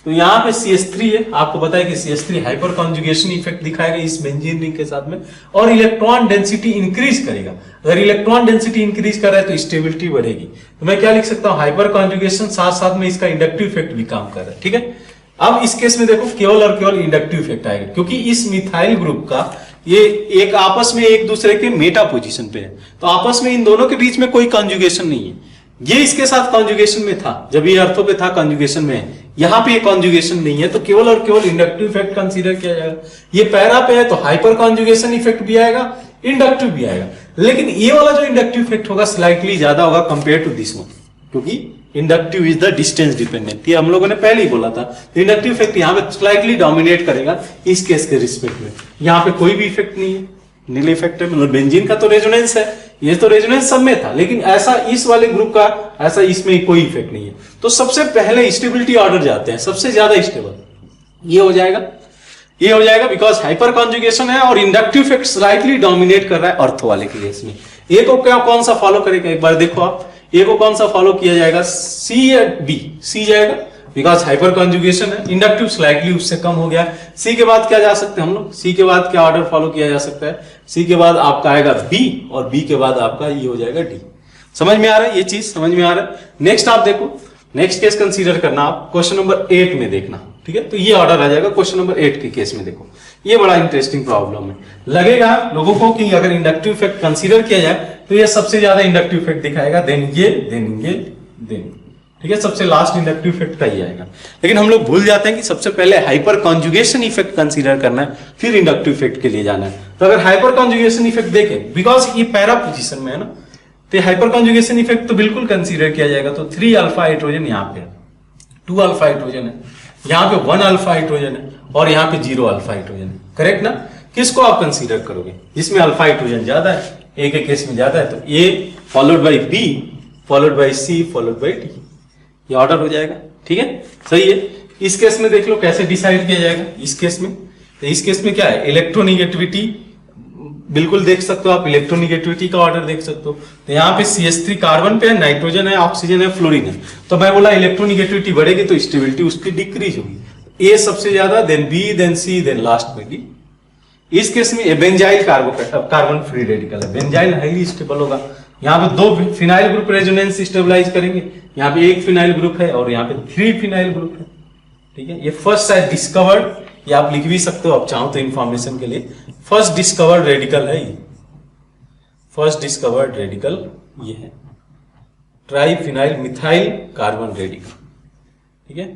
तो यहाँ पे CH3 है, आपको पता है कि CH3 हाइपर कॉन्जुगेशन इफेक्ट दिखाएगा इस बेंजीन रिंग के साथ में, और इलेक्ट्रॉन डेंसिटी इंक्रीज करेगा। अगर इलेक्ट्रॉन डेंसिटी इंक्रीज कर रहा है तो स्टेबिलिटी बढ़ेगी। तो मैं क्या लिख सकता हूँ, हाइपर कॉन्जुगेशन साथ साथ में इसका इंडक्टिव इफेक्ट भी काम कर रहा है। ठीक है, अब इस केस में देखो केवल और केवल इंडक्टिव इफेक्ट आएगा, क्योंकि इस मिथाइल ग्रुप का ये एक आपस में एक दूसरे के मेटा पोजीशन पे है, तो आपस में इन दोनों के बीच में कोई कॉन्जुगेशन नहीं है। ये इसके साथ कॉन्जुगेशन में था, जब ये अर्थो पे था कॉन्जुगेशन में है, यहाँ पे कॉन्जुगेशन नहीं है, तो केवल और केवल इंडक्टिव इफेक्ट कंसीडर किया जाएगा। ये पैरा पे है तो हाइपर कॉन्जुगेशन इफेक्ट भी आएगा, इंडक्टिव भी आएगा, लेकिन ये वाला जो इंडक्टिव इफेक्ट होगा स्लाइटली ज्यादा होगा कंपेयर टू दिस वन, क्योंकि inductive is the distance dependent, ये हम लोगों ने पहले ही बोला था। तो इंडक्टिव इफेक्ट यहाँ पे स्लाइटली डोमिनेट करेगा इस केस के रिस्पेक्ट में। यहाँ पे कोई भी इफेक्ट नहीं है, नील इफेक्ट है, मतलब बेंजीन का तो रेजोनेंस है, ये तो रेजोनेंस सब में था, लेकिन ऐसा इस वाले ग्रुप का ऐसा इसमें कोई इफेक्ट नहीं है। तो सबसे पहले स्टेबिलिटी ऑर्डर जाते हैं, सबसे ज्यादा स्टेबल ये हो जाएगा, ये हो जाएगा बिकॉज हाइपर कॉन्जुगेशन है और इंडक्टिव इफेक्ट स्लाइटली डोमिनेट कर रहा है ऑर्थो वाले के केस में। ए को क्या कौन सा फॉलो करेगा, एक बार देखो आप, ए को कौन सा फॉलो किया जाएगा, सी या बी, सी जाएगा बिकॉज हाइपर कॉन्जुगेशन है, इंडक्टिव स्लाइटली उससे कम हो गया। सी के बाद क्या जा सकते हैं हम लोग, सी के बाद क्या ऑर्डर फॉलो किया जा सकता है, सी के बाद आपका आएगा बी और बी के बाद आपका ये हो जाएगा डी। समझ में आ रहा है, ये चीज समझ में आ रहा है। नेक्स्ट आप देखो, नेक्स्ट केस कंसीडर करना आप क्वेश्चन नंबर 8 में देखना। ठीक है, तो ये ऑर्डर आ जाएगा क्वेश्चन नंबर 8 के केस में। देखो ये बड़ा इंटरेस्टिंग प्रॉब्लम है, लगेगा लोगों को कि अगर इंडक्टिव इफेक्ट कंसीडर किया जाए तो ये सबसे ज्यादा इंडक्टिव इफेक्ट दिखाएगा, देन ये, देन ये, देन, ठीक है, सबसे लास्ट इंडक्टिव इफेक्ट का ही आएगा। लेकिन हम लोग भूल जाते हैं कि सबसे पहले हाइपर कॉन्जुगेशन इफेक्ट कंसीडर करना है, फिर इंडक्टिव इफेक्ट के लिए जाना है। तो अगर हाइपर कॉन्जुगेशन इफेक्ट देखें, बिकॉज ये पैरा पोजीशन में है ना, तो हाइपर कॉन्जुगेशन इफेक्ट तो बिल्कुल कंसीडर किया जाएगा। तो 3 अल्फा हाइड्रोजन यहाँ पे है, 2 अल्फा हाइड्रोजन है, यहाँ पे 1 अल्फा हाइड्रोजन है और यहाँ पे 0 अल्फा हाइड्रोजन है, करेक्ट ना। किसको आप कंसीडर करोगे, जिसमें अल्फा हाइड्रोजन ज्यादा है, ए के केस में ज्यादा है, तो A followed by B followed by C followed by D, ये ऑर्डर हो जाएगा। ठीक है, सही है। इस केस में देख लो कैसे डिसाइड किया जाएगा। इस केस में, तो इस केस में क्या है, इलेक्ट्रोनिगेटिविटी बिल्कुल देख सकते हो आप, इलेक्ट्रोनिगेटिविटी का ऑर्डर देख सकते हो। तो यहाँ पे CH3 कार्बन पे है, नाइट्रोजन है, ऑक्सीजन है, फ्लोरीन है, तो मैं बोला इलेक्ट्रोनिगेटिविटी बढ़ेगी तो स्टेबिलिटी उसकी डिक्रीज होगी। ए सबसे ज्यादा, देन बी, देन सी, देन लास्ट में डी। इस केस में बेंजाइल कार्बन फ्री रेडिकल है, बेंजाइल हाईली स्टेबल होगा। यहाँ पे 2 फिनाइल ग्रुप रेजोनेंस स्टेबलाइज करेंगे, यहाँ पे 1 फिनाइल ग्रुप है और यहाँ पे 3 फिनाइल ग्रुप है। ठीक है, ये फर्स्ट है डिस्कवर्ड, ये आप लिख भी सकते हो आप चाहो तो इंफॉर्मेशन के लिए, फर्स्ट डिस्कवर्ड रेडिकल है ये, फर्स्ट डिस्कवर्ड रेडिकल ये है try phenyl methyl carbon radical. ठीक है,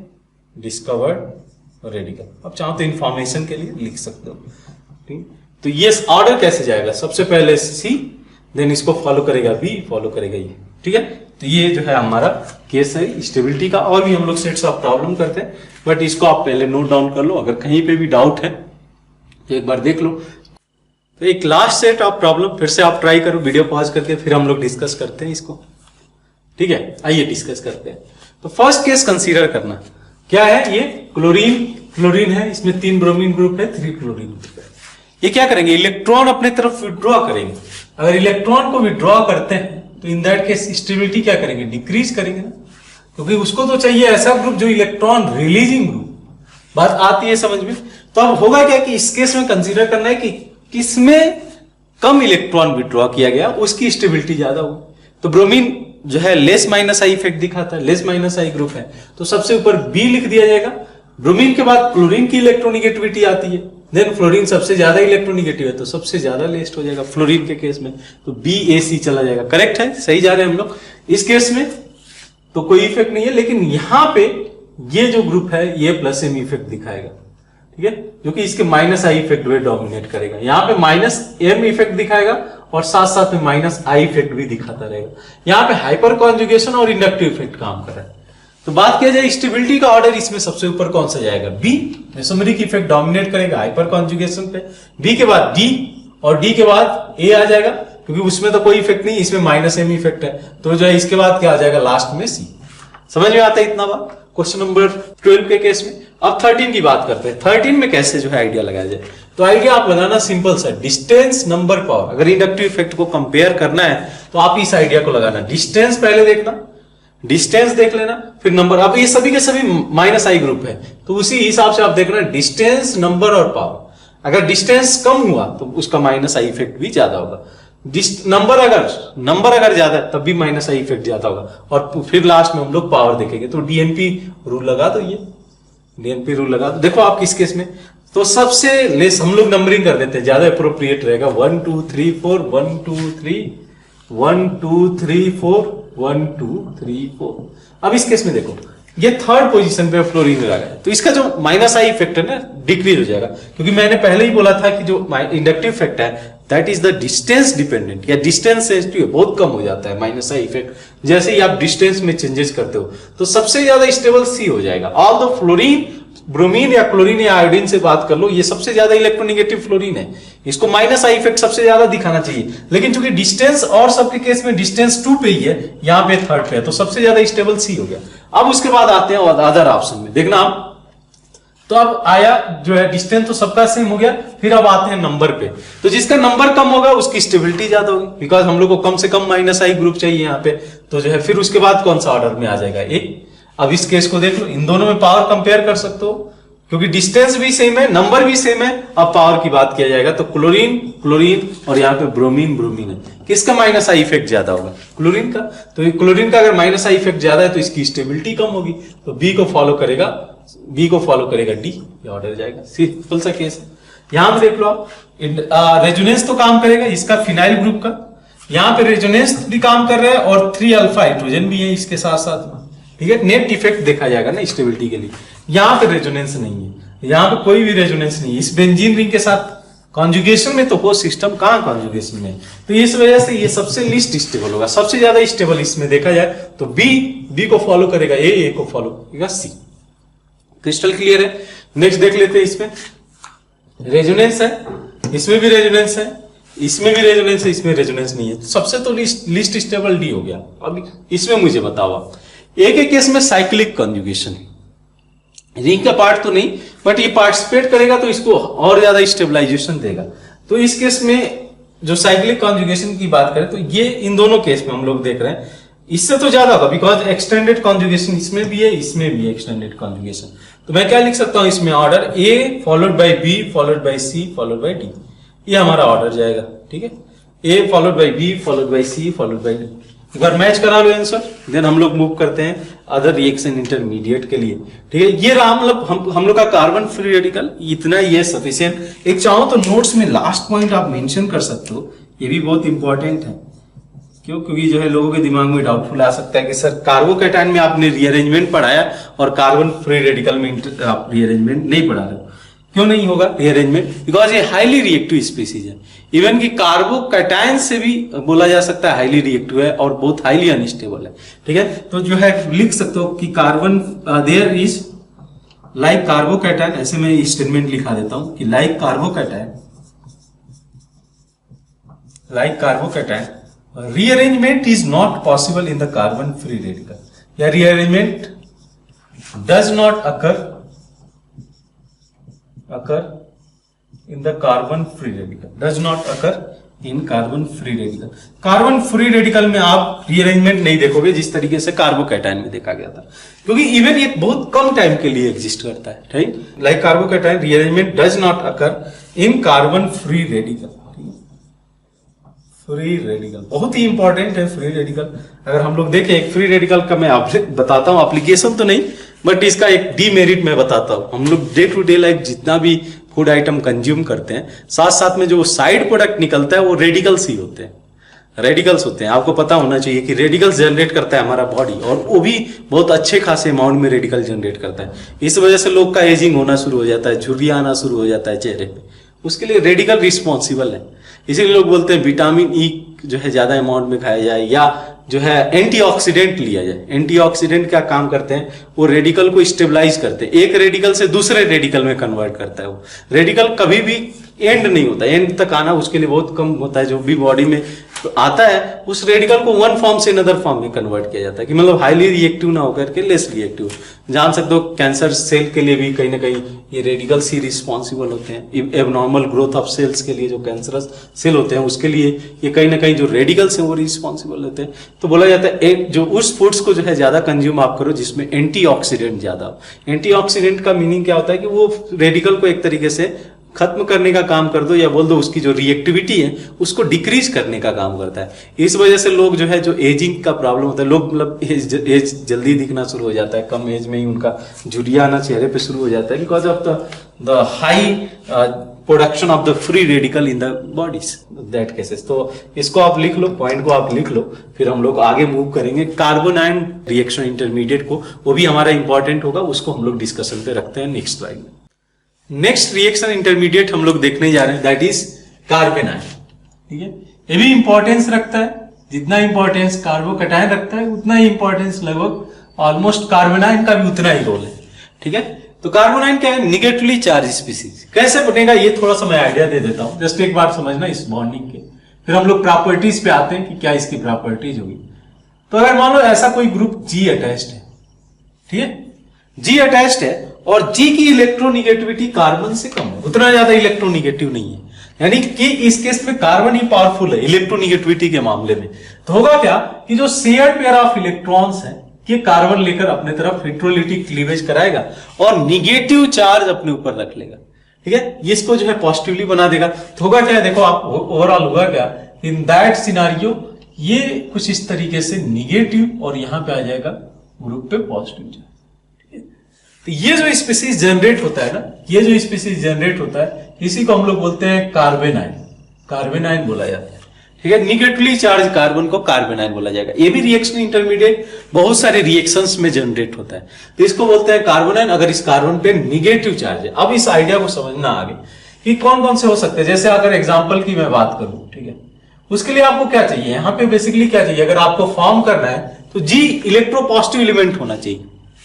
डिस्कवर्ड रेडिकल, आप चाहो तो इंफॉर्मेशन के लिए लिख सकते हो। ठीक, तो ये ऑर्डर कैसे जाएगा, सबसे पहले सी, देन इसको फॉलो करेगा बी, फॉलो करेगा ये। ठीक है, तो ये जो है हमारा केस है स्टेबिलिटी का। और भी हम लोग सेट्स ऑफ प्रॉब्लम करते हैं, बट इसको आप पहले नोट डाउन कर लो, अगर कहीं पे भी डाउट है तो एक बार देख लो। तो एक लास्ट सेट ऑफ प्रॉब्लम फिर से आप ट्राई करो, वीडियो पॉज करके, फिर हम लोग डिस्कस करते हैं इसको। ठीक है, आइए डिस्कस करते हैं। तो फर्स्ट केस कंसीडर करना क्या है, ये क्लोरीन है, इसमें 3 ब्रोमीन ग्रुप है, 3 क्लोरीन ग्रुप है। ये क्या करेंगे, इलेक्ट्रॉन अपने तरफ विड्रॉ करेंगे। अगर इलेक्ट्रॉन को विड्रॉ करते हैं तो इन दैट केस स्टेबिलिटी क्या करेंगे, डिक्रीज करेंगे ना, क्योंकि उसको तो चाहिए ऐसा ग्रुप जो इलेक्ट्रॉन रिलीजिंग ग्रुप। बात आती है समझ में। तो अब होगा क्या कि इस केस में कंसीडर करना है कि किसमें कम इलेक्ट्रॉन विड्रॉ किया गया, उसकी स्टेबिलिटी ज्यादा होगी। तो ब्रोमीन जो है लेस माइनस आई इफेक्ट दिखाता है, लेस माइनस आई ग्रुप है, तो सबसे ऊपर बी लिख दिया जाएगा। ब्रोमीन के बाद क्लोरीन की इलेक्ट्रोनिगेटिविटी आती है, देन फ्लोरीन सबसे ज्यादा इलेक्ट्रोनिगेटिव है तो सबसे ज्यादा लेस्ट हो जाएगा फ्लोरीन के केस में, तो BAC चला जाएगा। करेक्ट है, सही जा रहे हैं हम लोग। इस केस में तो कोई इफेक्ट नहीं है, लेकिन यहां पे ये जो ग्रुप है ये प्लस M इफेक्ट दिखाएगा। ठीक है, जो कि इसके minus I effect way dominate करेगा। यहाँ पे माइनस M इफेक्ट दिखाएगा और साथ साथ में माइनस आई इफेक्ट भी दिखाता रहेगा। यहाँ पे हाइपर कॉन्जुगेशन और इंडक्टिव इफेक्ट काम कर रहा है। तो बात किया जाए स्टेबिलिटी का ऑर्डर, इसमें सबसे ऊपर कौन सा जाएगा? बी। मेसोमेरिक इफेक्ट डोमिनेट करेगा हाइपर कॉन्जुगेशन पे। बी के बाद डी, और डी के बाद ए आ जाएगा, क्योंकि उसमें तो कोई इफेक्ट नहीं, इसमें माइनस एम इफेक्ट है, तो जो है इसके बाद क्या आ जाएगा लास्ट में? सी। समझ में आता है इतना बात क्वेश्चन नंबर 12 के केस में। अब 13 की बात करते हैं। 13 में कैसे जो है आइडिया लगाया जाए? तो आइडिया आप लगाना सिंपल सा, डिस्टेंस नंबर पावर। अगर इंडक्टिव इफेक्ट को कंपेयर करना है तो आप इस आइडिया को लगाना, डिस्टेंस पहले देखना, डिस्टेंस देख लेना, फिर नंबर। अब ये सभी के सभी माइनस आई ग्रुप है, तो उसी हिसाब से आप देखना डिस्टेंस, नंबर और पावर। अगर डिस्टेंस कम हुआ तो उसका माइनस आई इफेक्ट भी ज्यादा होगा, नंबर अगर ज्यादा है तब भी माइनस आई इफेक्ट ज्यादा होगा, और फिर लास्ट में हम लोग पावर देखेंगे। तो डीएनपी रूल लगा दो, ये डीएनपी रूल लगा दो। देखो आप किस केस में, तो सबसे लेस हम लोग नंबरिंग कर देते हैं, ज्यादा अप्रोप्रिएट रहेगा। 1 2 3 4 1 2 3 1 2 3 4 1 2 3 4। अब इस केस में देखो, ये थर्ड पोजीशन पे फ्लोरीन लगा है, तो इसका जो माइनस आई इफेक्ट है ना डिक्रीज हो जाएगा, क्योंकि मैंने पहले ही बोला था कि जो इंडक्टिव इफेक्ट है that is the distance dependent, या डिस्टेंस सेंसिटिव बहुत कम हो जाता है माइनस आई इफेक्ट। जैसे ही आप डिस्टेंस में चेंजेस करते हो तो सबसे ज्यादा स्टेबल सी हो जाएगा। ऑल द फ्लोरीन, ब्रोमीन या क्लोरीन या आयोडीन से बात कर लो, ये सबसे ज्यादा इलेक्ट्रोनेगेटिव फ्लोरीन है, इसको माइनस आई इफेक्ट सबसे ज्यादा दिखाना चाहिए। लेकिन चूंकि डिस्टेंस और सबके केस में डिस्टेंस 2 पे ही है, यहाँ पे थर्ड पे है, तो सबसे ज्यादा स्टेबल सी हो गया। अब उसके बाद आते हैं अदर ऑप्शन में, देखना आप। तो अब आया जो है डिस्टेंस तो सबका सेम हो गया, फिर अब आते हैं नंबर पे। तो जिसका नंबर कम होगा उसकी स्टेबिलिटी ज्यादा होगी, बिकॉज हम लोग को कम से कम माइनस आई ग्रुप चाहिए यहाँ पे। तो जो है फिर उसके बाद कौन सा ऑर्डर में आ जाएगा? एक। अब इस केस को देख लो, इन दोनों में पावर कंपेयर कर सकते हो, क्योंकि डिस्टेंस भी सेम है, नंबर भी सेम है। अब पावर की बात किया जाएगा तो क्लोरीन क्लोरीन और यहाँ पे ब्रोमीन ब्रोमीन है, किसका माइनस आई इफेक्ट ज्यादा होगा? क्लोरीन का। तो ये क्लोरीन का अगर माइनस आई इफेक्ट ज्यादा है तो इसकी स्टेबिलिटी कम होगी, तो बी को फॉलो करेगा डी, ये ऑर्डर जाएगा। सिंपल सा केस है। यहां पे देख लो आप, रेजोनेंस तो काम करेगा इसका फिनाइल ग्रुप का, यहाँ पे रेजोनेंस भी काम कर रहा है और 3 अल्फा हाइड्रोजन भी है इसके साथ साथ में, ठीक है। नेट इफेक्ट देखा जाएगा ना स्टेबिलिटी के लिए। यहाँ पे रेजोनेंस नहीं है, यहाँ पे कोई भी रेजोनेंस नहीं है। इस बेंजीन रिंग के साथ कॉन्जुगेशन में तो हो सिस्टम, कहां कॉन्जुगेशन में, तो इस वजह से ये सबसे लीस्ट स्टेबल होगा। सबसे ज्यादा स्टेबल इसमें देखा जाए तो बी को फॉलो करेगा, ए को फॉलो करेगा सी। क्रिस्टल क्लियर है। नेक्स्ट देख लेते हैं, इसमें रेजोनेंस है, इसमें भी रेजोनेंस है, इसमें भी रेजोनेंस है, इसमें रेजोनेंस नहीं है, तो सबसे तो लीस्ट स्टेबल डी हो गया। अब इसमें मुझे बताओ आप, एक एक केस में साइक्लिक कॉन्जुगेशन, रिंग का पार्ट तो नहीं बट ये पार्टिसिपेट करेगा तो इसको और ज्यादा स्टेबलाइजेशन देगा। तो इस केस में जो साइक्लिक कॉन्जुगेशन की बात करें तो ये इन दोनों केस में हम लोग देख रहे हैं, इससे तो ज्यादा होगा, बिकॉज एक्सटेंडेड कॉन्जुगेशन इसमें भी है, इसमें भी है एक्सटेंडेड कॉन्जुगेशन। तो मैं क्या लिख सकता हूं इसमें order, A followed by B followed by C followed by D, ये हमारा ऑर्डर जाएगा, ठीक है। A followed by B followed by C followed by D. एक बार मैच करा लो आंसर, देन हम लोग मूव करते हैं अदर रिएक्शन इंटरमीडिएट के लिए, ठीक है। ये रहा मतलब हम लोग का कार्बन फ्री रेडिकल, इतना ये सफिशिएंट। एक चाहो तो नोट्स में लास्ट पॉइंट आप मेंशन कर सकते हो, ये भी बहुत इंपॉर्टेंट है। क्यों? क्योंकि जो है लोगों के दिमाग में डाउटफुल आ सकता है कि सर कार्बोकैटायन में आपने रीअरेंजमेंट पढ़ाया और कार्बन फ्री रेडिकल में आप रीअरेंजमेंट नहीं पढ़ा रहे हो। क्यों नहीं होगा रीअरेंजमेंट? बिकॉज ये हाईली रिएक्टिव स्पीसीज है। इवन कि कार्बोकैटायन से भी बोला जा सकता है हाईली रिएक्टिव है और बहुत हाईली अनस्टेबल है, ठीक है। तो जो है लिख सकते हो कि carbon there is like carbocation, ऐसे में स्टेटमेंट लिखा देता हूं कि like carbocation rearrangement is not possible in the carbon free radical, या rearrangement does not occur in the carbon free radical, does not occur in carbon free radical। Carbon free radical में आप rearrangement नहीं देखोगे जिस तरीके से carbocation में देखा गया था, क्योंकि इवन ये बहुत कम टाइम के लिए एग्जिस्ट करता है, right. Like carbocation rearrangement does not occur in carbon free radical. Free radical बहुत ही इंपॉर्टेंट है। फ्री रेडिकल अगर हम लोग देखें, एक फ्री रेडिकल का मैं आपसे बताता हूं, एप्लीकेशन तो नहीं बट इसका एक डीमेरिट मैं बताता हूं। हम लोग डे टू डे लाइफ जितना भी फूड आइटम कंज्यूम करते हैं, साथ साथ में जो साइड प्रोडक्ट निकलता है वो रेडिकल्स ही होते हैं, रेडिकल्स होते हैं। आपको पता होना चाहिए कि रेडिकल्स जनरेट करता है हमारा बॉडी, और वो भी बहुत अच्छे खासे अमाउंट में रेडिकल जनरेट करता है। इस वजह से लोग का एजिंग होना शुरू हो जाता है, झुर्रियां आना शुरू हो जाता है चेहरे पे, उसके लिए रेडिकल रिस्पॉन्सिबल है। इसीलिए लोग बोलते हैं विटामिन ई जो है ज्यादा अमाउंट में खाया जाए, या जो है एंटीऑक्सीडेंट लिया जाए। एंटीऑक्सीडेंट क्या काम करते हैं, वो रेडिकल को स्टेबलाइज करते हैं, एक रेडिकल से दूसरे रेडिकल में कन्वर्ट करता है। वो रेडिकल कभी भी एंड नहीं होता, एंड तक आना उसके लिए बहुत कम होता है। जो भी बॉडी में आता है उस रेडिकल को वन फॉर्म से अनदर फॉर्म में कन्वर्ट किया जाता है, कि मतलब हाईली रिएक्टिव ना होकर के लेस रिएक्टिव। जान सकते हो कैंसर सेल के लिए भी कहीं ना कहीं ये रेडिकल्स ही रिस्पॉन्सिबल होते हैं। एबनॉर्मल ग्रोथ ऑफ सेल्स के लिए जो कैंसरस सेल होते हैं उसके लिए ये कहीं ना कहीं जो रेडिकल्स हैं वो रिस्पॉन्सिबल होते हैं। तो बोला जाता है जो उस फूड्स को जो है ज्यादा कंज्यूम आप करो जिसमें एंटीऑक्सीडेंट ज्यादा हो। एंटीऑक्सीडेंट का मीनिंग क्या होता है कि वो रेडिकल को एक तरीके से खत्म करने का काम कर दो, या बोल दो उसकी जो रिएक्टिविटी है उसको डिक्रीज करने का काम करता है। इस वजह से लोग जो है, जो एजिंग का प्रॉब्लम होता है, लोग मतलब एज जल्दी दिखना शुरू हो जाता है, कम एज में ही उनका झुर्रियां आना चेहरे पे शुरू हो जाता है, because of the high production of the free radical in the bodies that cases. तो इसको आप लिख लो, पॉइंट को आप लिख लो, फिर हम लोग आगे मूव करेंगे। कार्बन आयन रिएक्शन इंटरमीडिएट को, वो भी हमारा इंपॉर्टेंट होगा, उसको हम लोग डिस्कशन पे रखते हैं नेक्स्ट स्लाइड में। नेक्स्ट रिएक्शन इंटरमीडिएट हम लोग देखने जा रहे हैं, दैट इज कार्बन आयन। ठीक है, ये भी इंपॉर्टेंस रखता है, जितना इंपॉर्टेंस कार्बोकैटायन रखता है उतना ही इंपॉर्टेंस लगभग ऑलमोस्ट कार्बन आयन का भी उतना ही रोल है। ठीक है, तो कार्बन आयन क्या है, निगेटिवली चार्ज स्पीसीज। कैसे बनेगा ये थोड़ा सा मैं आइडिया दे देता हूं, जस्ट एक बार समझना इस बॉन्डिंग के, फिर हम लोग प्रॉपर्टीज पे आते हैं कि क्या इसकी प्रॉपर्टीज होगी। तो अगर मान लो ऐसा कोई ग्रुप G अटैच्ड है, ठीक है, G अटैच्ड है और G की इलेक्ट्रोनिगेटिविटी कार्बन से कम है, उतना ज्यादा इलेक्ट्रोनिगेटिव नहीं है, यानी कि इस केस में कार्बन ही पावरफुल है इलेक्ट्रोनिगेटिविटी के मामले में। तो होगा क्या कि जो शेयर्ड पेयर ऑफ इलेक्ट्रॉन्स है कि कार्बन लेकर अपने तरफ इलेक्ट्रोलिटिक क्लीवेज कराएगा और निगेटिव चार्ज अपने ऊपर रख लेगा। ठीक है, इसको जो है पॉजिटिवली बना देगा। तो होगा क्या, देखो आप ओवरऑल होगा क्या, इन दैट सिनारियो ये कुछ इस तरीके से निगेटिव और यहां पे आ जाएगा ग्रुप पे पॉजिटिव चार्ज। तो ये जो स्पीसीज जनरेट होता है ना, ये जो स्पीसीज जनरेट होता है इसी को हम लोग बोलते हैं कार्बन आयन। कार्बन आयन बोला जाता है। ठीक है, निगेटिवली चार्ज कार्बन को कार्बन आयन बोला जाएगा। ये भी रिएक्शन इंटरमीडिएट बहुत सारे रिएक्शंस में जनरेट होता है, तो इसको बोलते हैं कार्बन आयन अगर इस कार्बन पे निगेटिव चार्ज है। अब इस आइडिया को समझना आगे कि कौन कौन से हो सकते हैं। जैसे अगर एग्जाम्पल की मैं बात करूं, ठीक है, उसके लिए आपको क्या चाहिए, यहां पे बेसिकली क्या चाहिए, अगर आपको फॉर्म करना है तो G इलेक्ट्रोपॉजिटिव एलिमेंट होना चाहिए,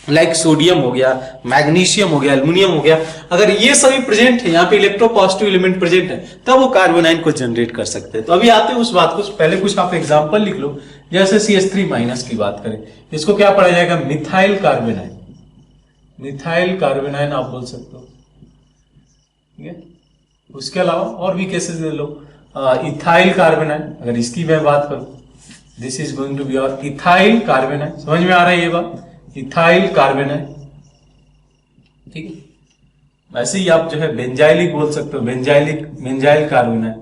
लाइक सोडियम हो गया, मैग्नीशियम हो गया, एल्युमिनियम हो गया। अगर ये सभी प्रेजेंट है, यहाँ पे इलेक्ट्रोपॉजिटिव एलिमेंट प्रेजेंट है, तब वो कार्बन आयन को जनरेट कर सकते हैं। तो अभी आते हैं उस बात को, पहले कुछ आप एग्जांपल लिख लो। जैसे CH3- की बात करें, इसको क्या पढ़ा जाएगा, methyl carbon ion. Methyl carbon ion आप बोल सकते हो। ठीक है, उसके अलावा और भी केसेस ले लो, इथाइल कार्बन आयन, अगर इसकी मैं बात करूं, this is going to be और इथाइल कार्बन आयन। समझ में आ रहा है ये बात, इथाइल कार्बन है। ठीक है, वैसे ही आप जो है बेंजाइलिक बोल सकते हो, बेंजाइल कार्बन है।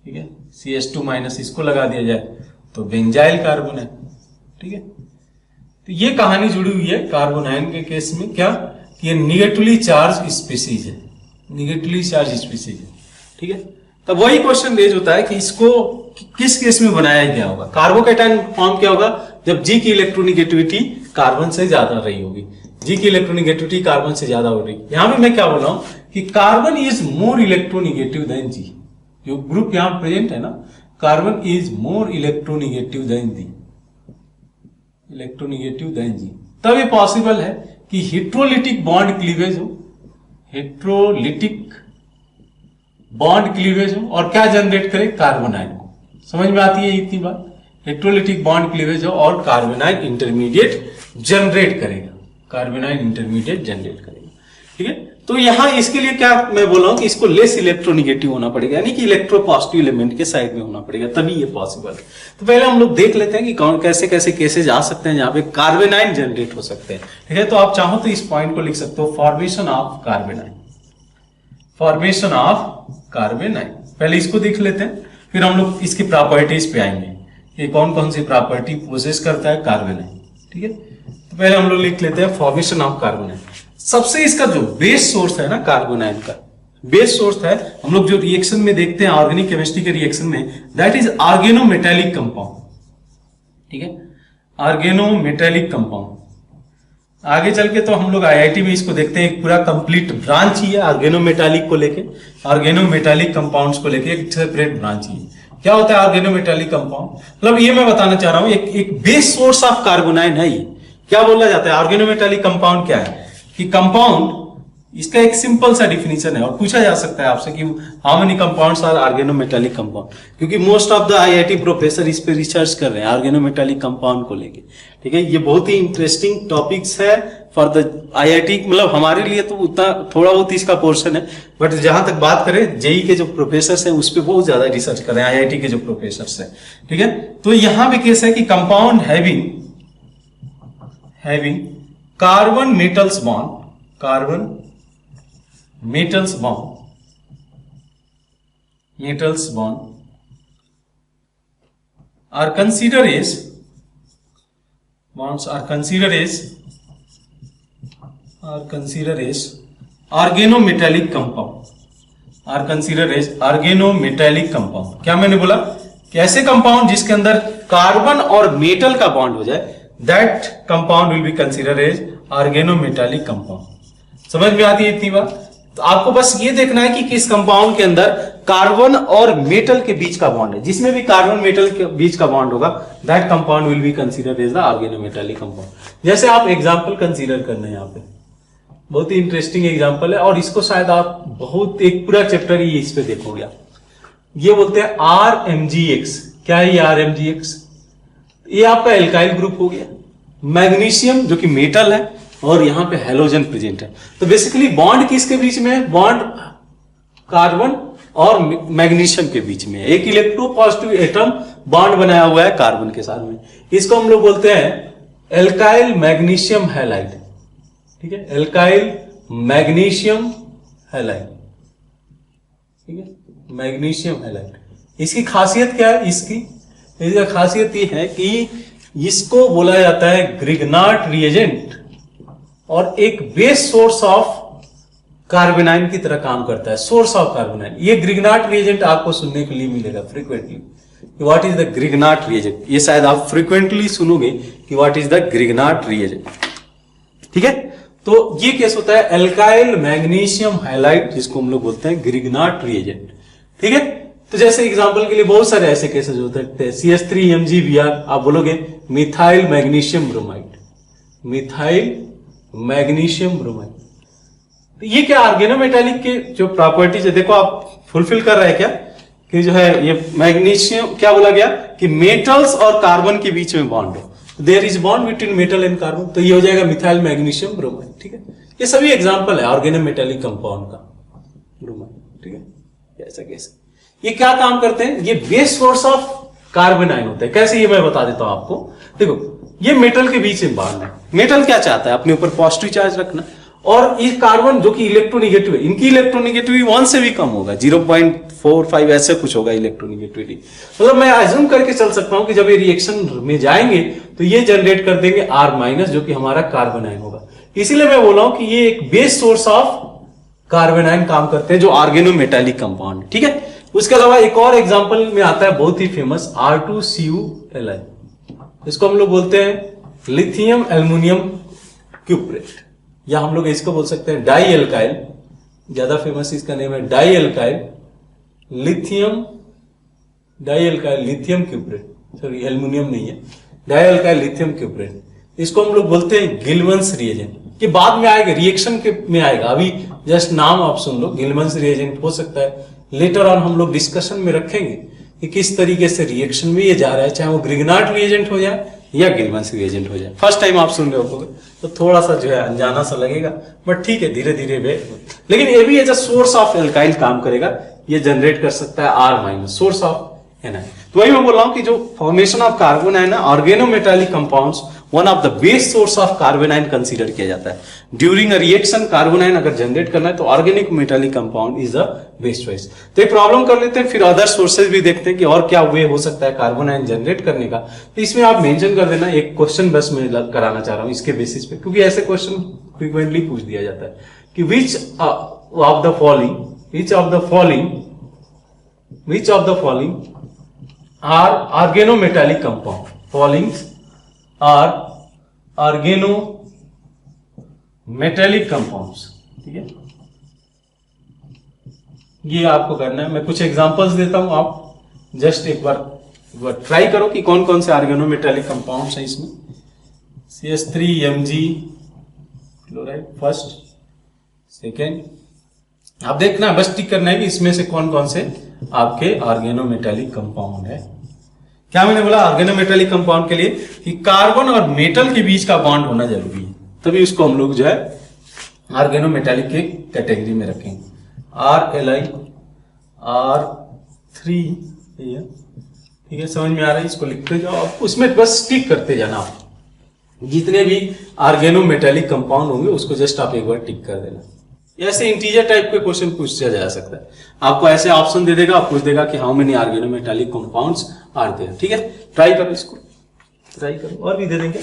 ठीक है, CH2- इसको लगा दिया जाए तो बेंजाइल कार्बन है। ठीक है, तो ये कहानी जुड़ी हुई है कार्बन आयन के केस में, क्या कि ये निगेटिवली चार्ज स्पीसीज है, निगेटिवली चार्ज स्पीसीज है। ठीक है, तब वही क्वेश्चन रेज होता है कि इसको किस केस में बनाया गया होगा। कार्बोकैटायन फॉर्म क्या होगा, जब G की इलेक्ट्रोनिगेटिविटी कार्बन से ज्यादा रही होगी। G की इलेक्ट्रोनिगेटिविटी कार्बन से ज्यादा हो रही। यहां पे मैं क्या बोल रहा हूं कि carbon is more electronegative than G। जो ग्रुप यहां प्रेजेंट है ना, carbon is more electronegative than G, electronegative than G। तब ये पॉसिबल है कि हेट्रोलिटिक बॉन्ड क्लीवेज हो, हेट्रोलिटिक बॉन्ड क्लीवेज हो और क्या जनरेट करे, कार्बन आयन को। समझ में आती है इतनी बात, हेट्रोलिटिक बॉन्ड क्लीवेज हो और कार्बन आयन इंटरमीडिएट जनरेट करेगा, कार्बन आयन इंटरमीडिएट जनरेट करेगा। ठीक है, तो यहां इसके लिए क्या मैं बोल रहा हूं कि इसको लेस इलेक्ट्रोनिगेटिव होना पड़ेगा, यानी कि इलेक्ट्रोपॉजिटिव एलिमेंट के साइड में होना पड़ेगा, तभी ये पॉसिबल है। तो पहले हम लोग देख लेते हैं कि कौन कैसे कैसे केसेज आ सकते हैं जहां पे कार्बन आयन जनरेट हो सकते हैं। ठीक है, तो आप चाहो तो इस पॉइंट को लिख सकते हो, formation of carbon ion, formation of carbon ion. पहले इसको देख लेते हैं, फिर हम लोग इसकी प्रॉपर्टीज पे आएंगे, ये कौन कौन सी प्रॉपर्टी पोजेस करता है कार्बन आयन। ठीक है, तो पहले हम लोग लिख लेते हैं फॉर्मेशन ऑफ कार्बन आयन। सबसे इसका जो बेस सोर्स है ना कार्बन आयन का, बेस सोर्स है, हम लोग जो रिएक्शन में देखते हैं ऑर्गेनिक केमिस्ट्री के रिएक्शन में, दैट इज ऑर्गेनोमेटालिक कंपाउंड। ठीक है, ऑर्गेनोमेटालिक कंपाउंड। आगे चल के तो हम लोग IIT में इसको देखते हैं, एक पूरा कंप्लीट ब्रांच ही है ऑर्गेनोमेटालिक को लेके, ऑर्गेनोमेटालिक कंपाउंड्स को लेके एक सेपरेट ब्रांच ही है। क्या होता है ऑर्गेनोमेटालिक कंपाउंड? मतलब ये मैं बताना चाह रहा हूं, एक बेस सोर्स ऑफ कार्बोनाइन है ये। क्या बोला जाता है ऑर्गेनोमेटालिक कंपाउंड क्या है? कि कंपाउंड, इसका एक सिंपल सा डिफिनीशन है और पूछा जा सकता है आपसे कि how many compounds are organometallic compound, क्योंकि most of the IIT professor इस पे रिसर्च कर रहे हैं ऑर्गेनोमेटालिक कंपाउंड को लेके। ठीक है, ये बहुत ही इंटरेस्टिंग टॉपिक्स है फॉर द आईआईटी, मतलब हमारे लिए तो उतना थोड़ा बहुत इसका पोर्शन है, बट जहां तक बात करें जेई के जो प्रोफेसर हैं उस पर बहुत ज्यादा रिसर्च कर रहे हैं आईआईटी के जो प्रोफेसर हैं। ठीक है, तो यहां पे केस है कि compound having carbon metals bond, carbon metals bond are considered as organometallic compound। क्या मैंने बोला कि ऐसे कंपाउंड जिसके अंदर कार्बन और मेटल का बॉन्ड हो जाए, that compound will be considered as organometallic compound. समझ में आती है इतनी बात? तो आपको बस ये देखना है कि किस कंपाउंड के अंदर कार्बन और मेटल के बीच का बॉन्ड है। जिसमें भी कार्बन मेटल के बीच का बॉन्ड होगा, that compound will be considered as the organometallic compound. जैसे आप एग्जांपल कंसीडर करना है, यहाँ पे बहुत ही इंटरेस्टिंग एग्जांपल है और इसको शायद आप बहुत एक पूरा चैप्टर ही इस पे देखोगे आप। ये बोलते हैं RMgX। क्या है ये RMgX? ये आपका एल्काइल ग्रुप हो गया। मैग्नीशियम जो कि मेटल है और यहां पे हेलोजन प्रेजेंट है। तो बेसिकली बॉन्ड किसके बीच में है? बॉन्ड कार्बन और मैग्नीशियम के बीच में। एक इलेक्ट्रोपॉजिटिव एटम बॉन्ड बनाया हुआ है कार्बन के साथ में। इसको हम लोग बोलते हैं एल्काइल मैग्नीशियम हैलाइड। ठीक है, एल्काइल मैग्नीशियम हैलाइड। ठीक है, मैग्नीशियम हैलाइड। इसकी खासियत क्या है? इसकी खासियत ये है कि इसको बोला जाता है ग्रिग्नार्ड रिएजेंट और एक बेस सोर्स ऑफ कार्बोनाइन की तरह काम करता है। सोर्स ऑफ कार्बोनाइन, ये ग्रिग्नार्ड रिएजेंट आपको सुनने के लिए मिलेगा frequently. What is the Grignard reagent? ये शायद आप फ्रीक्वेंटली सुनोगे कि what is the Grignard reagent. ठीक है, तो ये केस होता है एल्काइल मैग्नीशियम हैलाइड, जिसको हम लोग बोलते हैं ग्रिग्नार्ड रिएजेंट। ठीक है, तो जैसे एग्जांपल के लिए बहुत सारे ऐसे केसेस होते हैं। CH3MgBr, आप बोलोगे methyl magnesium bromide, methyl magnesium bromide. तो ये क्या ऑर्गेनोमेटालिक के जो प्रॉपर्टीज है, देखो आप फुलफिल कर रहे हैं क्या कि जो है ये मैग्नीशियम, क्या बोला गया कि मेटल्स और कार्बन के बीच में बॉन्ड हो, there is bond between metal and carbon, तो ये हो जाएगा मिथाइल मैग्नीशियम ब्रोमाइड। ठीक है, ये सभी एग्जांपल है ऑर्गेनोमेटालिक कंपाउंड का, ब्रोमाइड। ठीक है, ऐसा कैसे ये क्या काम करते हैं? ये बेस सोर्स ऑफ कार्बोनाइन होता है। कैसे, ये मैं बता देता हूं आपको। देखो, ये मेटल के बीच में बॉन्ड है। मेटल क्या चाहता है? अपने ऊपर पॉजिटिव चार्ज रखना, और ये कार्बन जो कि इलेक्ट्रोनिगेटिव है, इनकी इलेक्ट्रोनिगेटिविटी 1 से भी कम होगा, 0.45 ऐसे कुछ होगा इलेक्ट्रोनिगेटिविटी। मतलब मैं अज्यूम करके चल सकता हूं कि जब ये रिएक्शन में जाएंगे तो ये जनरेट कर देंगे R-, जो कि हमारा कार्बोनाइन होगा। इसीलिए मैं बोल रहा हूं कि ये एक बेस सोर्स ऑफ कार्बोनाइन काम करते हैं, जो ऑर्गेनोमेटालिक कंपाउंड। ठीक है, उसके अलावा एक और एग्जांपल में आता है बहुत ही फेमस R2CuLi। इसको हम लोग बोलते हैं लिथियम एल्युमिनियम क्यूप्रेट, या हम लोग इसको बोल सकते हैं डाई एल्काइल। ज्यादा फेमस इसका नेम है di alkyl lithium, di alkyl lithium cuprate. Sorry, aluminium नहीं है, डाई एल्काइल लिथियम क्यूप्रेट। इसको हम लोग बोलते हैं गिलमन्स रिएजेंट। ये बाद में आएगा, रिएक्शन के में आएगा, अभी जस्ट नाम आप सुन लो। गिलमन्स रिएजेंट हो सकता है लेटर ऑन हम लोग डिस्कशन में रखेंगे कि किस तरीके से रिएक्शन में ये जा रहा है, चाहे वो ग्रिग्नार्ड रिएजेंट हो जाए या गिलमन्स रिएजेंट हो जाए। फर्स्ट टाइम आप सुन रहे हो तो थोड़ा सा जो है अनजाना सा लगेगा, बट ठीक है, धीरे धीरे वे। लेकिन ये भी as a source of alkyl काम करेगा, ये जनरेट कर सकता है R-, सोर्स ऑफ एनाइन। तो वही मैं बोल रहा हूं कि जो फॉर्मेशन ऑफ कार्बोनाइन है, organometallic compounds one of the base source of carbanion consider किया जाता है। ड्यूरिंग अ रिएक्शन कार्बोनाइन अगर जनरेट करना है तो organic metallic compound is the best choice. तो एक प्रॉब्लम कर लेते हैं, फिर अदर सोर्सेज भी देखते हैं कि और क्या वे हो सकता है कार्बोनाइन जनरेट करने का। तो इसमें आप मेंशन कर देना, एक क्वेश्चन बस मैं कराना चाह रहा हूं इसके बेसिस पे, क्योंकि ऐसे क्वेश्चन फ्रीक्वेंटली पूछ दिया जाता है कि which of the following are organometallic compound, following are organometallic compounds. ठीक है, ये आपको करना है। मैं कुछ एग्जांपल्स देता हूं, आप जस्ट एक बार ट्राई करो कि कौन कौन से ऑर्गेनोमेटालिक कंपाउंड्स हैं इसमें। CH3Mg क्लोराइड फर्स्ट, सेकेंड, आप देखना बस टिक करना है कि इसमें से कौन कौन से आपके ऑर्गेनोमेटालिक कंपाउंड है। क्या मैंने बोला ऑर्गेनोमेटालिक कंपाउंड के लिए कि कार्बन और मेटल के बीच का बॉन्ड होना जरूरी है, तभी उसको हम लोग जो है ऑर्गेनोमेटालिक के कैटेगरी में रखेंगे। RLi R3, ठीक है, समझ में आ रहा है, इसको लिखते जाओ आप, उसमें बस टिक करते जाना आप, जितने भी ऑर्गेनोमेटालिक कंपाउंड होंगे उसको जस्ट आप एक बार टिक कर देना। ऐसे इंटीजर टाइप के क्वेश्चन पूछा जा सकता है, आपको ऐसे ऑप्शन दे देगा, पूछ देगा कि how many organometallic compounds are there, ठीक है, ट्राई करो, इसको ट्राई करो, और भी दे देंगे।